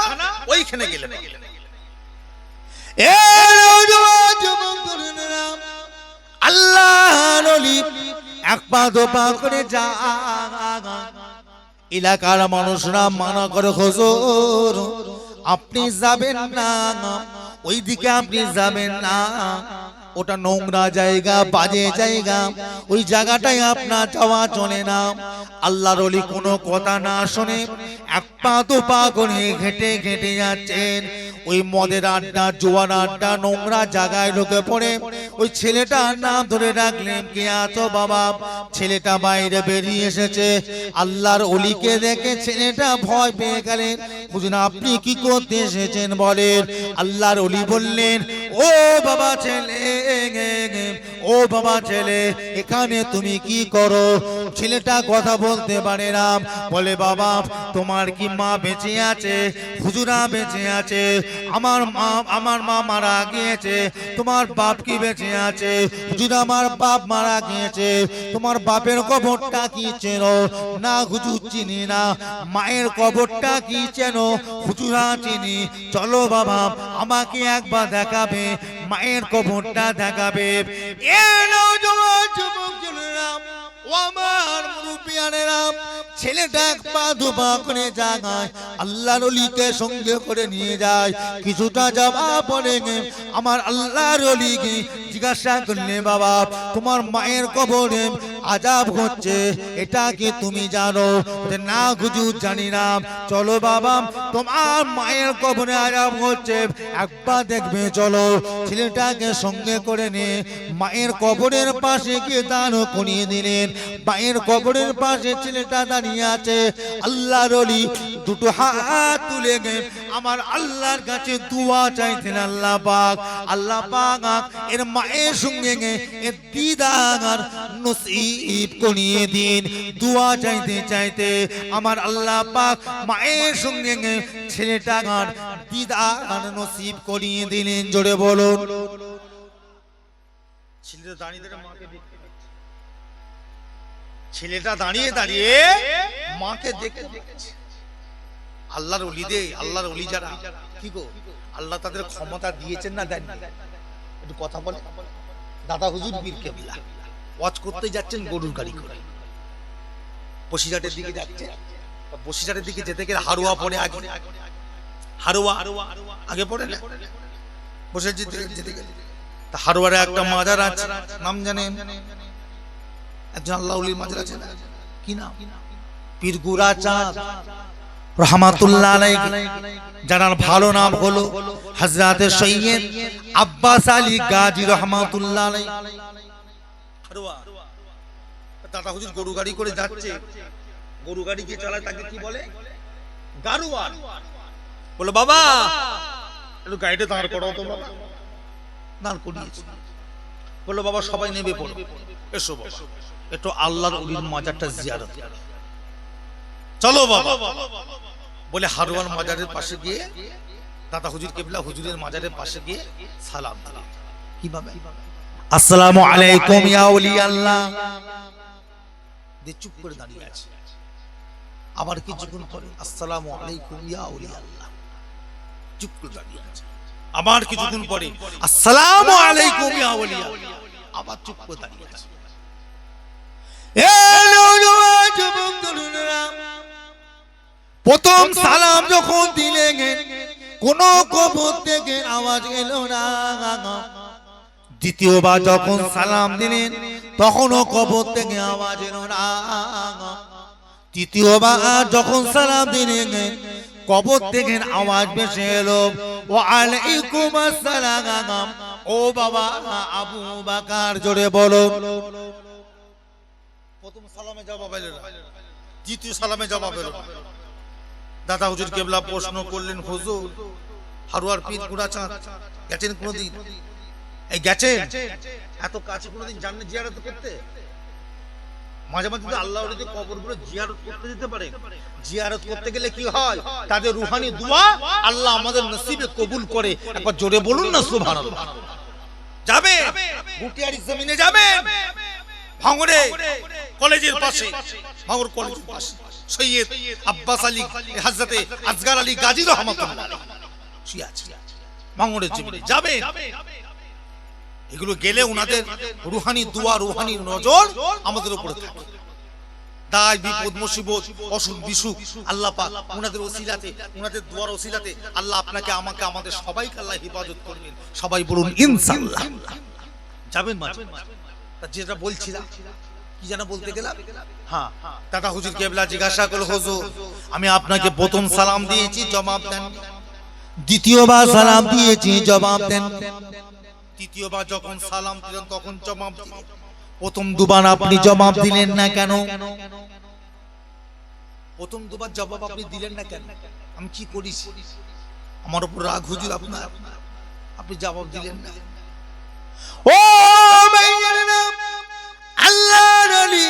ওইখানে গেলে। আল্লাহর ওলি এক পা দো পা করে যা, এলাকার মানুষরা মানা করে হুজুর আপনি যাবেন না, ওইদিকে আপনি যাবেন না, ওটা নোংরা জায়গা, বাজে জায়গা, ওই জায়গাটায় আপনার যাওয়া চলে না। আল্লাহর ওলি কোনো কথা না শুনে এক পা দু পা করে ঘেটে ঘেটে যাচ্ছেন। ওই মদের আড্ডা, জোয়ার আড্ডা, নোংরা জায়গায় ঢুকে পড়ে ওই ছেলেটার নাম ধরে ডাকলেন, কে আছো বাবা? ছেলেটা বাইরে বেরিয়ে এসেছে। আল্লাহর ওলিকে দেখে ছেলেটা ভয় পেয়ে গেলেন। বুঝুন আপনি কি করতে এসেছেন বলেন? আল্লাহর ওলি বললেন, ও বাবা ছেলে, ও বাবা ছেলে, এখানে তুমি কি করো? ছেলেটা কথা বলতে পারে না, বলে বাবা তোমার কি মা বেঁচে আছে? হুজুরা বেঁচে আছে। আমার মা মারা গিয়েছে। তোমার বাপ কি বেঁচে আছে? হুজুর আমার বাপ মারা গিয়েছে। তোমার বাপের কবরটা কি চেনো? না হুজুর চিনি না। মায়ের কবরটা কি চেনো? হুজুরা চিনি। চলো বাবা আমাকে একবার দেখাবে, মায়ের কবরটা দেখাবে। আমার মুরব্বিয়ানেরা, ছেলেটা এক পা দু পা করে জাগায়, আল্লাহর ওলিকে সঙ্গে করে নিয়ে যায়। কিছুটা যাওয়া পরে আমার আল্লাহর ওলিকে জিজ্ঞাসা করলে, বাবা তোমার মায়ের কবরে আযাব হচ্ছে, এটা কি তুমি জানো? না হুজুর জানি না। চলো বাবা, তোমার মায়ের কবরে আযাব হচ্ছে, একবার দেখবে চলো। ছেলেটাকে সঙ্গে করে নিয়ে মায়ের কবরের পাশে গিয়ে দাঁড় করিয়ে দিলেন। মায়ের কবরের পাশে ছেলেটা দাঁড়িয়ে আছে। আল্লাহর ওলি দুটো হাত তুলে গিয়ে আমার আল্লাহর কাছে দোয়া চাইতেন, আল্লাহ পাক, আল্লাহ পাক এর মায়ের সঙ্গে এর দিদার নসিব করিয়ে দিন। দোয়া চাইতে চাইতে আমার আল্লাহ পাক মায়ের সঙ্গে ছেলেটার দিদার নসিব করিয়ে দিলেন। জোরে বলুন। ছেলেটা দাঁড়িয়ে দাঁড়িয়ে মাকে দেখে দেখছে। আল্লাহর ওলিদের, আল্লাহর ওলি যারা, কি গো, আল্লাহ তাদের ক্ষমতা দিয়েছেন না দেন? একটু কথা বলে। দাদা হুজুর পীর কেবলা ওয়াজ করতে যাচ্ছেন গরুর গাড়ি করে, বসিরহাটের দিকে যাচ্ছে। বসিরহাটের দিকে যেতে গেলে হারোয়া পড়ে, আগে হারোয়া আগে পড়ে না, বসে যেতে গেলে হারোয়ারে একটা মাজার আছে, নাম জানেন? একজন আল্লাহ ওলির মাজার আছে, কি নাম? পীর গুরা চাঁদ রহমাতুল্লাহ আলাইহি। যার ভালো নাম হলো হযরত সৈয়দ আব্বাস আলী গাজী রহমাতুল্লাহ আলাইহি। দাদা হুজুর গরু গাড়ি করে যাচ্ছে, গরু গাড়ি কে চালায় তাকে কি বলে? গাড়ুয়ার। বলে বাবা একটু গাড়িটা দাঁড় করাও তো বাবা। দাঁড় করিয়েছে। বললো বাবা সবাই নেমে পড়ো, এসো বাবা একটু আল্লাহর ওলির মাজারটা জিয়ারত করো। চলো বাবা বলে হারওয়ার মাজারের পাশে গিয়ে দাদা হুজুর কেবলা হুজুরের মাজারের পাশে গিয়ে সালাম দিলেন। কিভাবে? আসসালামু আলাইকুম ইয়া ওলি আল্লাহ। দিয়ে চুপ করে দাঁড়িয়ে আছে। আবার কিছুক্ষণ পরে আসসালামু আলাইকুম ইয়া ওলি আল্লাহ, চুপ করে দাঁড়িয়ে আছে। আবার কিছুক্ষণ পরে আসসালামু আলাইকুম ইয়া ওলি আল্লাহ, আবার চুপ করে দাঁড়িয়ে আছে। প্রথম সালাম যখন দিলেন কোন কবর থেকে আওয়াজ এলো না। দ্বিতীয়বার যখন সালাম দিলেন তখনও কবর থেকে আওয়াজ এলো না। তৃতীয়বার যখন সালাম দিলেন কবর থেকে আওয়াজ ভেসে এলো, ওয়ালাইকুম আসসালাম। ও বাবা আবু বকর, জোরে বলো। প্রথম সালামে জবাব এলো না, দ্বিতীয় সালামে জবাব এলো না। দাদা হুজুর কেবলা প্রশ্ন করলেন, হুজুর হারোয়ার পীর গুরা চাঁদ গেছেন কোনদিন? এই গেছেন? এত কাছে কোনদিন জানলে জিয়ারত করতে? মাঝে মাঝে তো আল্লাহ ওলিদের কবরগুলো জিয়ারত করতে যেতে পারে। জিয়ারত করতে গেলে কি হয়? তাদের রুহানি দোয়া আল্লাহ আমাদের নসিবে কবুল করে। একবার জোরে বলুন না সুবহানাল্লাহ। যাবে গুটিয়ারি জমিনে যাবেন, ভাঙড়ে কলেজের পাশে, ভাঙড় কলেজের পাশে সৈয়দ আব্বাস আলী হযরতে আসগর আলী গাজী রহমাতুল্লাহ আলাইহি শুয়ে আছে। ভাঙড়ের জমিনে যাবেন, এগুলো গেলে ওনাদের রুহানি দোয়া, রুহানি নজর আমাদের উপরে থাকে। দায় বিপদ মুসিবত অসুখ বিসুখ আল্লাহ পাক ওনাদের ওসিলাতে, ওনাদের দোয়ার ওসিলাতে আল্লাহ আপনাকে আমাকে আমাদের সবাইকে আল্লাহ হেফাজত করবেন। সবাই বলুন ইনশাআল্লাহ। যাবেন মাঝে যেটা বলছিলাম, কি যেন বলতে গেলাম? হ্যাঁ, দাদা হুজুর কেবলা জিজ্ঞাসা করল, হুজুর আমি আপনাকে প্রথম সালাম দিয়েছি জবাব দেন, দ্বিতীয়বার সালাম দিয়েছি জবাব দেন, তৃতীয়বার যখন সালাম দিলেন তখন জবাব দিলেন, প্রথম দুবার আপনি জবাব দিলেন না কেন? প্রথম দুবার জবাব আপনি দিলেন না কেন? আমি কি করি? আমার উপর রাগ হুজুর আপনার, আপনি জবাব দিলেন না। ও ভাইয়েরা, আল্লাহর ওলি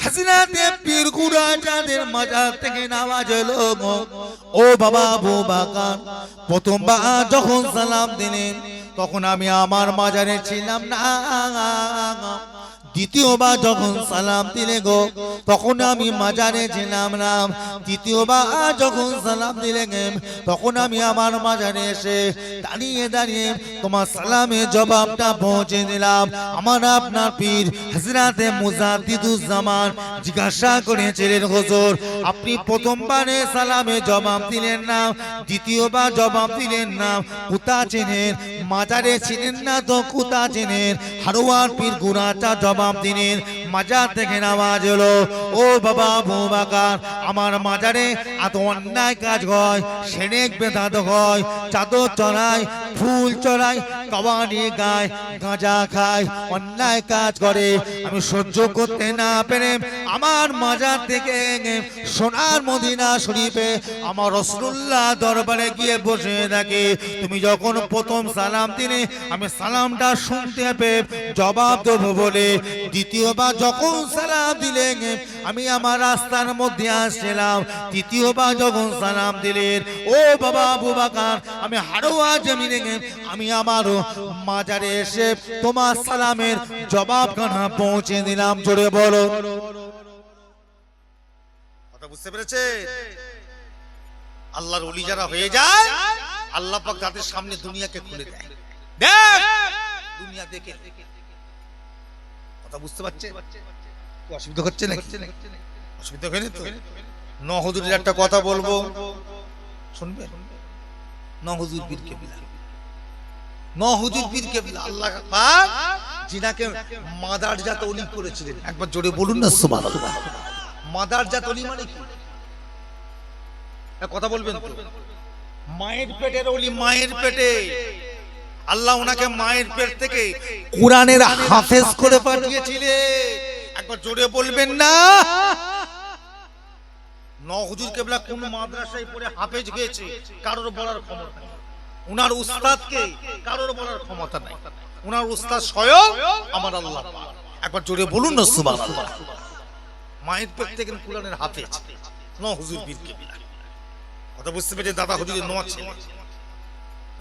হযরতে পীর গুরা চাঁদের মাজার থেকে নামাজ এলো। ও বাবা আবু বকর, প্রথমবার যখন সালাম দিলেন তখন আমি আমার মাজারে ছিলাম না। দ্বিতীয়বার যখন সালাম দিলে গো তখন আমি মাজারে ছিলাম না। তৃতীয়বার যখন সালাম দিলে তখন আমি আমার মাজারে এসে দাঁড়িয়ে দাঁড়িয়ে তোমার সালামের জবাবটা পৌঁছে দিলাম। আমার আপনার পীর হযরতে মুজাদ্দিদুজ্জামান জিজ্ঞাসা করেছিলেন, হুজুর আপনি প্রথমবারে সালামে জবাব দিলেন না, দ্বিতীয়বার জবাব দিলেন না, কোথা ছিলেন? মাজারে ছিলেন না তো কোথা চেনেন হারোয়ার পীর গুনাটা জবাব দিলেন মাজার থেকে নামাজ এলো ও বাবা বৌবাকার আমার মাজারে এত অন্যায় কাজ হয় সেনেক বেদাত হয় চাদর চড়ায় ফুল চড়ায় কাওয়ানি গায় গাঁজা খায় অন্যায় কাজ করে আমি সহ্য করতে না পেরে আমার মাজার থেকে সোনার মদিনা শরীফে আমার রাসূলুল্লাহ দরবারে গিয়ে বসে থাকি তুমি যখন প্রথম সালাম দিলে আমি সালামটা শুনতে পেয়ে জবাব দেবো বলে দ্বিতীয়বার যখন সালাম দিলেন আমি আমার রাস্তার মধ্যে আসছিলাম তৃতীয়বার যখন সালাম দিলেন ও বাবা আবু বকর আমি হারোয়া জমিনে আমি আমার মাজারে এসে তোমার সালামের জবাবখানা পৌঁছে দিলাম জোরে বলো কথা বুঝতে পেরেছে আল্লাহর ওলি যারা হয়ে যায় আল্লাহ পাক তাদের সামনে দুনিয়াকে খুলে দেয় দেখ দুনিয়া দেখে কথা বুঝতে পারছে অসুবিধা হচ্ছে নাকি অসুবিধা হয়নি তো নহজুরের একটা কথা বলবো শুনবে নহজুর পীর কেবলা নহজুর পীর কেবলা আল্লাহ পাক যিনাকে মাদারজাত ওলি করেছিলেন একবার জোরে বলুন না সুবহানাল্লাহ মাদারজাত ওলি মানে কি কথা বলবেন তো মায়ের পেটের ওলি মায়ের পেটে আল্লাহ ওনাকে মায়ের পেট থেকে কোরআনের হাফেজ করে পাঠিয়েছিলেন একবার জোরে বলবেন না নহজুর কেবলা কোন মাদ্রাসায় পড়ে হাফেজ হয়েছে কারোর বলার ক্ষমতা নেই উনার উস্তাদকে কারোর বলার ক্ষমতা নাই উনার উস্তাদ স্বয়ং আমার আল্লাহ একবার জোরে বলুন না সুবহানাল্লাহ মায়ের পেট থেকে কোরআনের হাফেজ নহজুর পীর কেবলা কথা বুঝতে পেরেছে দাদা হুজুরের নোয়া ছেলে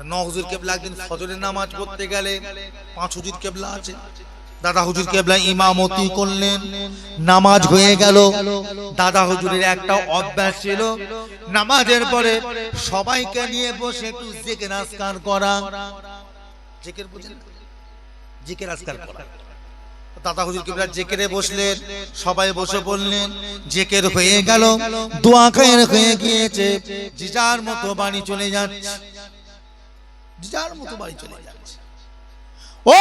নহজুর কেবলা একদিন ফজরের নামাজ পড়তে গেলে পাঁচ হুজুর কেবলা আছে দাদা হুজুর কেবলা ইমামতি করলেন নামাজ হয়ে গেল দাদা হুজুরের একটা অভ্যাস ছিল নামাজের পরে সবাইকে নিয়ে বসে একটু জিকির আজকার করা জিকির বুঝেন জিকির আজকার করা দাদা হুজুর কেবলা জিকিরে বসলেন সবাই বসে বললেন জিকির হয়ে গেল দোয়া খায়ের হয়ে গিয়েছে যে যার মতো বাড়ি চলে যাচ্ছে যে যার মতো বাড়ি চলে যাচ্ছে ও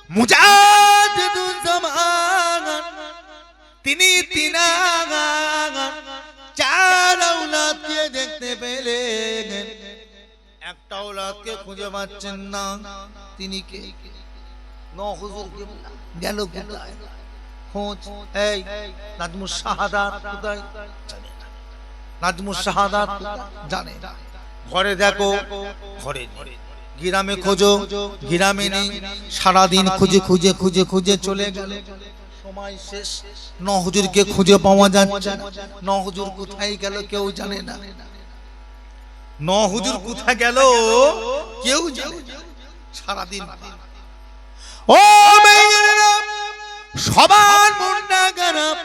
মুজাদ্দিদুজ জামান তিনি চার আওলাদকে দেখতে পেলেন একটা আওলাদকে খুঁজে পাচ্ছেন না তিনি কে নহজুর কেবলা গেল কোথায় খোঁজ এই নাজমুস শাহাদাত কোথায় জানে না নাজমুস শাহাদাত জানে না ঘরে দেখো ঘরে গ্রামে খোঁজো গ্রামে নেই সারাদিন খুঁজে খুঁজে খুঁজে খুঁজে চলে গেল সময় শেষ নহজুরকে খুঁজে পাওয়া যাচ্ছে না নহজুর কোথায় গেল কেউ জানে না নহজুর কোথায় গেল কেউ জানে না সারাদিন ও মেয়েরা সবার মনটা খারাপ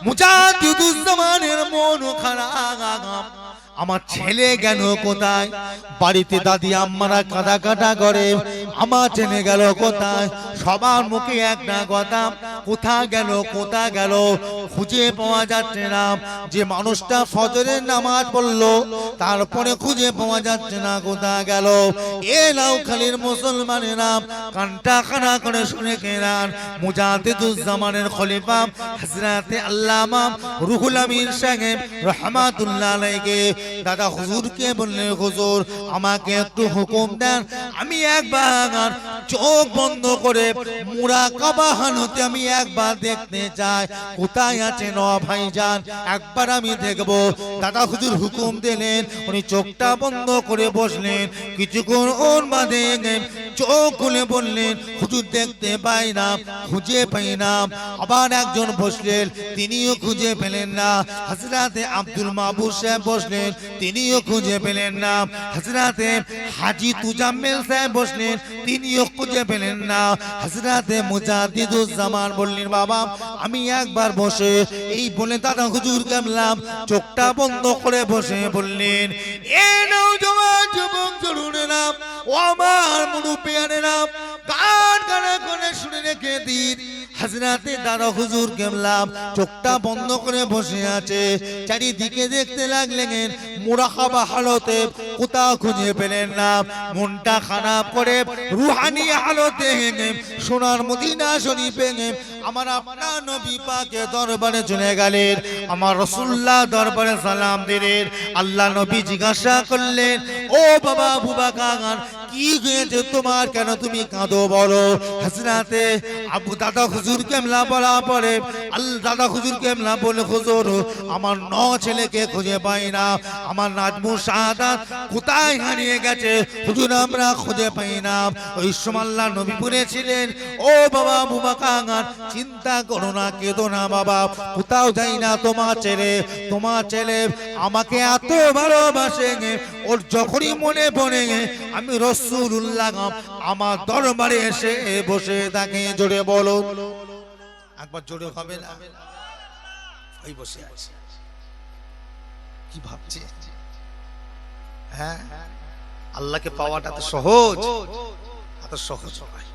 মুজাদ্দিদুজ জামানের মন খারাপ আমার ছেলে গেল কোথায় বাড়িতে দাদি আম্মারা কাঁদা কাটা করে আমার ছেলে গেল কোথায় সবার মুখে একটা কথা কোথা গেল খুঁজে পাওয়া যাচ্ছে না যে মানুষটা ফজরের নামাজ পড়লো তারপরে খুঁজে পাওয়া যাচ্ছে না কোথা গেল এ লাউখালীর মুসলমানেরা কানটা খানা করে শুনে কেনান মুজাদ্দিদুজ জামানের খলিফা হযরতে আল্লামা রুহুল আমিন সাহেব রাহমাতুল্লাহ আলাইহি দাদা হুজুরকে বললেন হুজুর আমাকে একটু হুকুম দেন আমি একবার চোখ বন্ধ করে মুরাকাবা হালতে আমি একবার দেখতে চাই কোথায় আছে ন ভাইজান একবার আমি দেখব দাদা হুজুর হুকুম দিলেন উনি চোখটা বন্ধ করে বসলেন কিছুক্ষণ ওর বাদে চোখ খুলে বললেন হুজুর দেখতে পাই না খুঁজে পাই না আবার একজন বসলেন তিনিও খুঁজে পেলেন না হযরতে আব্দুল মাহবুব সাহেব বসলেন তিনিও খুঁজে পেলেন না হযরতে হাজী তুজাম্মেল সাহেব বসলেন তিনিও খুঁজে পেলেন না হযরতে মুজাদ্দিদুজ জামান বললেন বাবা আমি একবার বসে এই বলে দাদা হুজুর কেবলাম চোখটা বন্ধ করে বসে বললেন এ নওজোয়ান যুবক তরুণেরা ও আমার মুরব্বিয়ানেরা কান কানে করে শুনে রেখে দিন হযরতে দাদা হুজুর কেবলা চোখটা বন্ধ করে বসে আছে। চারিদিকে দেখতে লাগলেন, মুরাকাবা হালতে কোথাও খুঁজে পেলেন না। মনটা খারাপ করে রুহানি হালতে সোনার মদিনা শরীফে আমার আপনার নবী পাকের দরবারে চলে গেলেন। আমার রাসূলুল্লাহ দরবারে সালাম দিলেন। আল্লাহ নবী জিজ্ঞাসা করলেন, ও বাবা আবু বকর, কি হয়েছে তোমার, কেন তুমি কাঁদো বলো? হযরতে আবু দাদা হুজুর কেবলা বলা পরে আল্লাহ দাদা হুজুর কেবলা বলে, হুজুর আমার 9 ছেলেকে খুঁজে পাই না, আমার নাজমু শাহাদাত কোথায় হারিয়ে গেছে হুজুর, আমরা খুঁজে পাই না। ওই সময় আল্লাহ নবী বলেছিলেন, ও বাবা আবু বকর, চিন্তা করো না, কেঁদো না বাবা, কোথাও যাই না তোমার ছেলে আমাকে এত ভালোবাসে, ওর যখনই মনে পড়ে আমি রাসূলুল্লাহ আমার দরবারে এসে বসে থাকে। জোরে বলো, একবার জোরে হবে না? ওই বসে আছে, কি ভাবছে? হ্যাঁ, আল্লাহকে পাওয়াটা এত সহজ, এত সহজ নয়।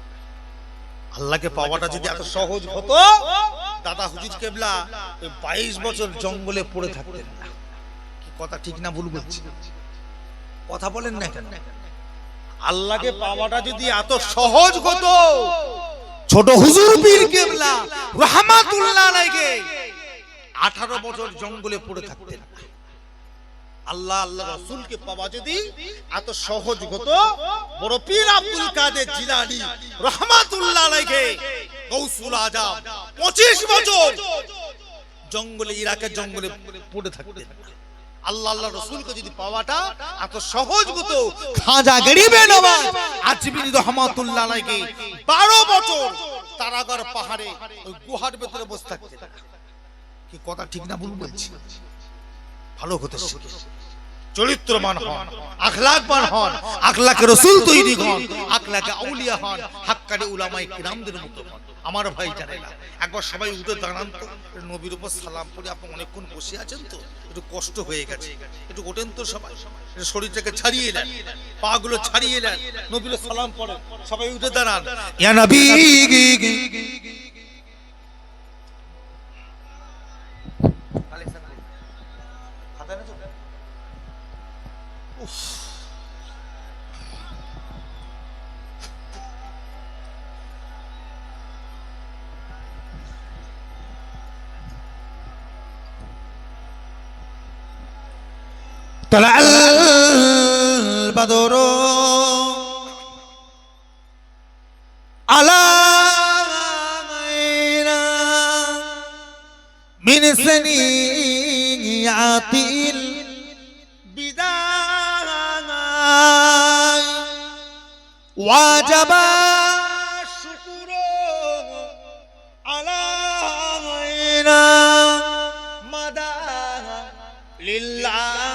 আল্লাহকে পাওয়াটা যদি এত সহজ হতো, দাদা হুজুর কেবলা 22 বছর জঙ্গলে পড়ে থাকতেন না। কি কথা ঠিক না ভুল বলছি? কথা বলেন না কেন? আল্লাহকে পাওয়াটা যদি এত সহজ হতো, ছোট হুজুর পীর কেবলা রাহমাতুল্লাহ আলাইহি 18 বছর জঙ্গলে পড়ে থাকতেন না। আল্লাহ রাসূলকে পাওয়া যদি এত সহজ হতো, বড় পীর আব্দুল কাদের জিলানী রাহমাতুল্লাহ আলাইহি গৌসুল আজম 25 বছর জঙ্গলে, ইরাকের জঙ্গলে পড়ে থাকতেন। আল্লাহ রাসূলকে যদি পাওয়াটা এত সহজ হতো, খাজা গরিবে নওয়াজ আজমিরি রাহমাতুল্লাহ আলাইহি 12 বছর তারাগড় পাহাড়ে ওই গুহার ভিতরে বসে থাকতেন। কি কথা ঠিক না ভুল বলছি? ভালো হতে শিখে চরিত্রবান হন, আখলাকবান হন, আখলাকে রাসূল তৈরি হন, আখলাকে আউলিয়া হন, হাক্কানি উলামায়ে কিরামদের মতো হন। আমার ভাই জানে না, একবার সবাই উঠে দাঁড়ান তো, নবীর উপর সালাম পড়ে। আপনি অনেকক্ষণ বসে আছেন তো, একটু কষ্ট হয়ে গেছে, একটু ওঠেন তো সবাই, শরীরটাকে ছাড়িয়ে নেন, পা গুলো ছাড়িয়ে নেন, নবীর সালাম পড়েন, সবাই উঠে দাঁড়ান। ইয়া নবী طلع البدر علينا من سنيات البداية وجب الشكر علينا مدى لله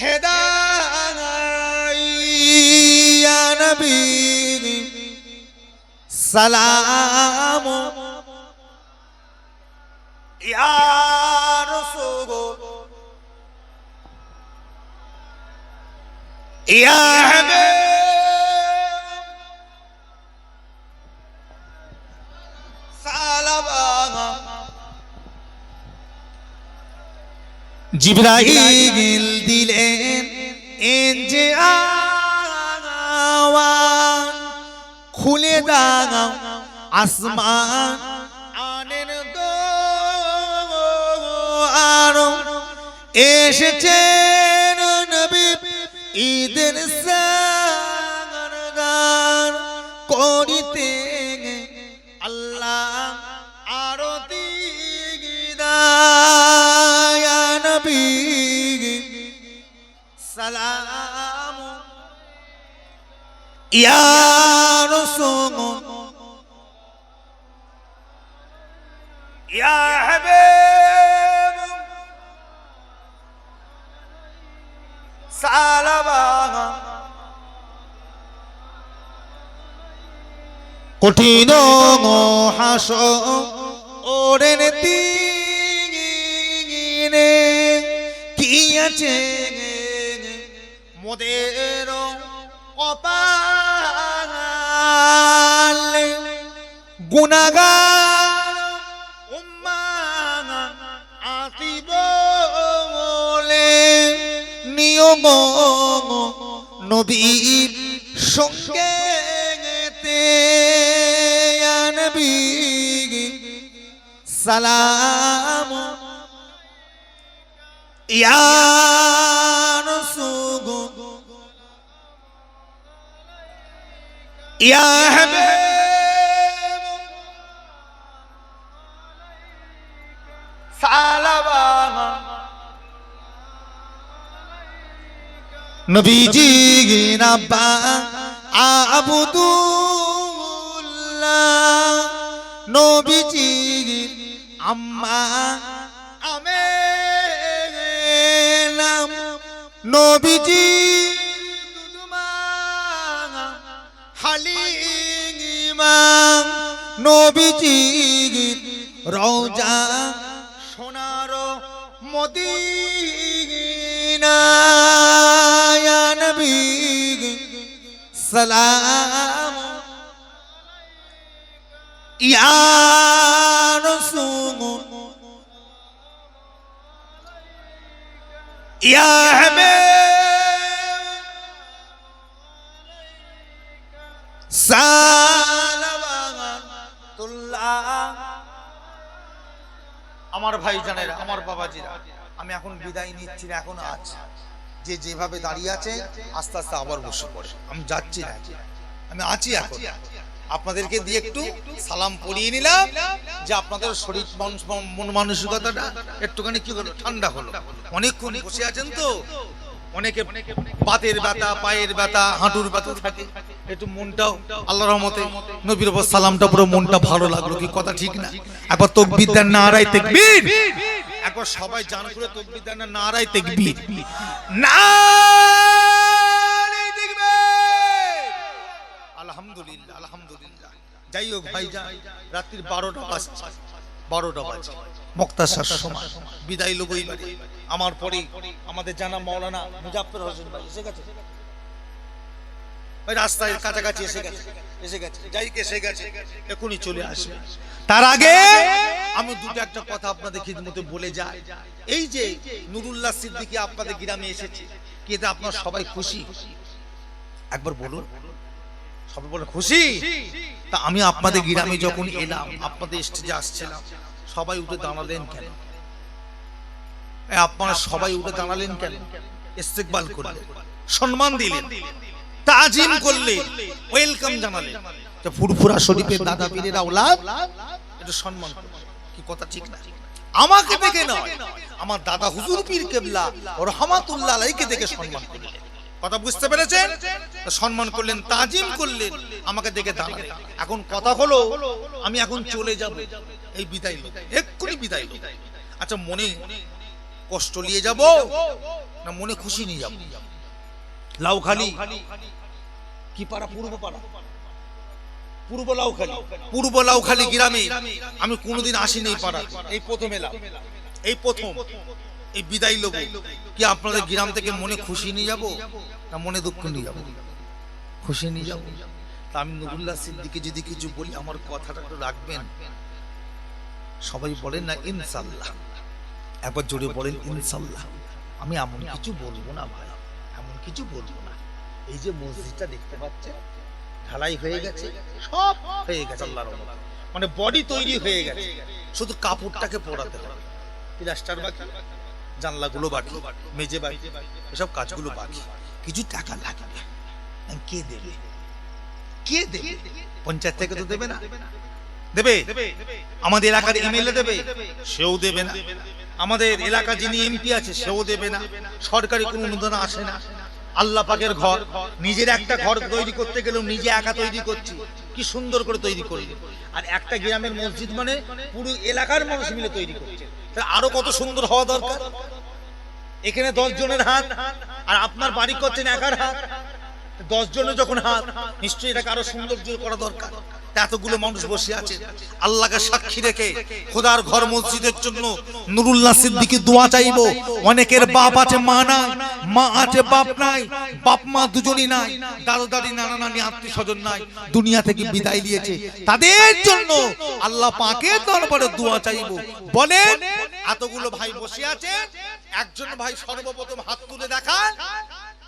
هداي يا نبي سلام يا رسول يا حبيب سلام জিবরাইল দিলেন এনজে আওয়ান, খুলে দাও আসমান আনের দোয়ার, এসেছেন নবী ঈদের সারদার করিতে আল্লাহ আরতি গিদায়া নবী সালাম ইয়া রাসূল ইয়া হাবিব সালাম। কঠিন হাসরের দিনে কি আছে মোদের কপালে, গুনাহগার গো নবীর সঙ্গে নবী সালাম ইয়া রাসূল ইয়া হাবিব সালাম নবীজি রাব্বা আবুদুল্লাহ নবীজি আম্মা আমেনা নবীজি দুদুমা হালিমা নবীজি রওজা সোনার মদিনা ইয়া নবী সালাম ইয়া রাসূল ইয়া হাবিব সালাওয়াতুল্লাহ। আমার ভাইজানেরা, আমার বাবাজিরা, আমি এখন বিদায় নিচ্ছি না, এখন আছে যে যেভাবে দাঁড়িয়ে আছে আস্তে আস্তে আবার বসে পড়ে। আমি যাচ্ছি না, আমি আছি এখন। আপনাদেরকে দিয়ে একটু সালাম পড়িয়ে নিলাম যে আপনাদের শরীর মন মানসিকতাটা একটুখানি কি হলো, ঠান্ডা হলো। অনেকক্ষণ বসে আছেন তো, অনেকে বাতের ব্যথা, পায়ের ব্যথা, হাঁটুর ব্যথা থাকে, একটু মনটাও আল্লাহর রহমতে নবীর উপর সালামটা পুরো মনটা ভালো লাগলো। কি কথা ঠিক না? একবার তাকবীর দেন, নারায়ে তাকবীর। একবার সবাই জান করে তাকবীর দেন, নারায়ে তাকবীর, নারায়ে তাকবীর। আলহামদুলিল্লাহ, আলহামদুলিল্লাহ। যাই হোক ভাইজান, রাত্রির 12টা বাজছে, 12টা বাজে, মুক্তাসার সময় বিদায় লব এইবারে। আমার পরে আমাদের জানা মাওলানা মুজাফফর হোসেন ভাই এসে গেছে, ওই রাস্তায় কাছাকাছি এসে গেছে, যাই এসে গেছে, এখনই চলে আসবে। তার আগে আমি দুটো একটা কথা আপনাদের খিদমতে বলে যাই। এই যে নুরুল্লাহ সিদ্দিকী আপনাদের গ্রামে এসেছে, কি এটা আপনারা সবাই খুশি? একবার বলুন, সবাই বলে খুশি? তা আমি আপনাদের গ্রামে যখন এলাম, আপনাদের স্টেজে আসছিলাম, সবাই উঠে দাঁড়ালেন কেন? আপনারা সবাই উঠে দাঁড়ালেন কেন? ইস্তেকবাল করলেন, সম্মান দিলেন, তাজিম করলেন, ওয়েলকাম জানালেন। যে ফুরফুরা শরীফের দাদা পীরের আওলাদ, এটা সম্মান করলেন। কি কথা ঠিক না? আমাকে দেখে নয়, আমার দাদা হুজুর পীর কেবলা রহমাতুল্লাহ আলাইহিকে দেখে সম্মান করলেন। কথা বুঝতে পেরেছেন? সম্মান করলেন, তাজিম করলেন, আমাকে দেখে দাঁড়ালেন। এখন কথা হলো, আমি এখন চলে যাব, এই বিদায় লোক, এক্ষুনি বিদায় লোক। আচ্ছা, মনে কষ্ট নিয়ে যাব না মনে খুশি নিয়ে যাব? লাউখালি কি পাড়া? পূর্ব পাড়া, পূর্ব লাউখালি। পূর্ব লাউখালি গ্রামে আমি কোনোদিন আসিনি এই পাড়া, এই প্রথম এলাম, এই প্রথম এই বিদায় লোক। কি আপনাদের গ্রাম থেকে মনে খুশি নিয়ে যাব না মনে দুঃখ নিয়ে যাব? খুশি নিয়ে যাব। তা আমি নুরুল্লাহ সিদ্দিকী যদি কিছু বলি, আমার কথাটা একটু রাখবেন। সবাই বলেন না ইনশাআল্লাহ? একবার জোরে বলেন ইনশাআল্লাহ। আমি এমন কিছু বলবো না ভাই, এমন কিছু বলবো না। এই যে মসজিদটা দেখতে পাচ্ছেন, ঢালাই হয়ে গেছে, সব হয়ে গেছে আল্লাহর রহমতে, মানে বডি তৈরি হয়ে গেছে, শুধু কাপড়টাকে পরাতে হবে। প্লাস্টার বাকি, জানলাগুলো বাকি, মেঝে বাকি, এসব কাজগুলো বাকি। কিছু টাকা লাগবে, কে দেবে? কে দেবে? পঞ্চায়েত থেকে তো দেবে না। দেবে? আমাদের এলাকার এমএলএ দেবে? সেও দেবে না। আমাদের এলাকা যিনি এমপি আছে সেও দেবে না। সরকারি কোনো অনুদান আসে না। আল্লাহ পাকের ঘর, নিজের একটা ঘর তৈরি করতে গেলেও নিজে একা তৈরি করছি, কি সুন্দর করে তৈরি করলি। আর একটা গ্রামের মসজিদ মানে পুরো এলাকার মানুষ মিলে তৈরি করছে, আরো কত সুন্দর হওয়া দরকার। এখানে 10 জনের হাত, আর আপনার বাড়ি করছেন একার হাত। 10 জনের যখন হাত, নিশ্চয়ই এটাকে আরো সুন্দর করা দরকার। এতগুলো মানুষ বসে আছে, আল্লাহকে সাক্ষী রেখে খোদার ঘর মসজিদের জন্য নুরুল্লাহ সিদ্দিকী দোয়া চাইবো। অনেকের বাপ আছে, মা নাই, মা আছে, বাপ নাই, বাপ মা দুজনই নাই, দাদা দাদি নানা নানি আত্মীয় স্বজন নাই, দুনিয়া থেকে বিদায় নিয়েছে। তাদের জন্য আল্লাহ পাকের দরবারে দোয়া চাইবো। বলেন, এতগুলো ভাই বসে আছে, একজন ভাই সর্বপ্রথম হাত তুলে দেখান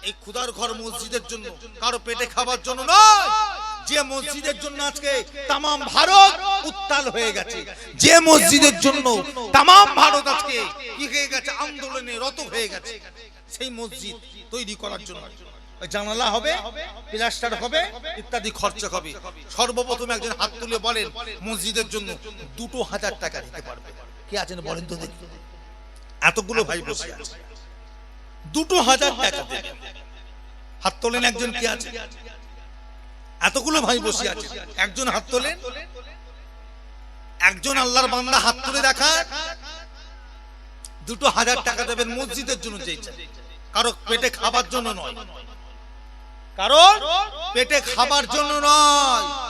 এই খুদার ঘর মসজিদের জন্য, কারো পেটে খাবার জন্য নয়। যে মসজিদের জন্য আজকে তামাম ভারত উত্তাল হয়ে গেছে, যে মসজিদের জন্য তামাম ভারত আজকে কি হয়ে গেছে, আন্দোলনে রত হয়ে গেছে, সেই মসজিদ তৈরি করার জন্য জানালা হবে, প্লাস্টার হবে, ইত্যাদি খরচা হবে। সর্বপ্রথম একজন হাত তুলে বলেন মসজিদের জন্য 2000 টাকা দিতে পারবে কে আছেন বলেন তো দেখি। এতগুলো ভাই বসে আছে, 2000 টাকা দেবে। হাত তোলেন একজন কি আছে, এতগুলো ভাই বসে আছে, একজন হাত তোলেন, একজন আল্লাহর বান্দা হাত তুলে দেখা 2000 টাকা দেবেন মসজিদের জন্য। যে কারো পেটে খাবার জন্য নয়, কারণ পেটে খাবার জন্য নয়।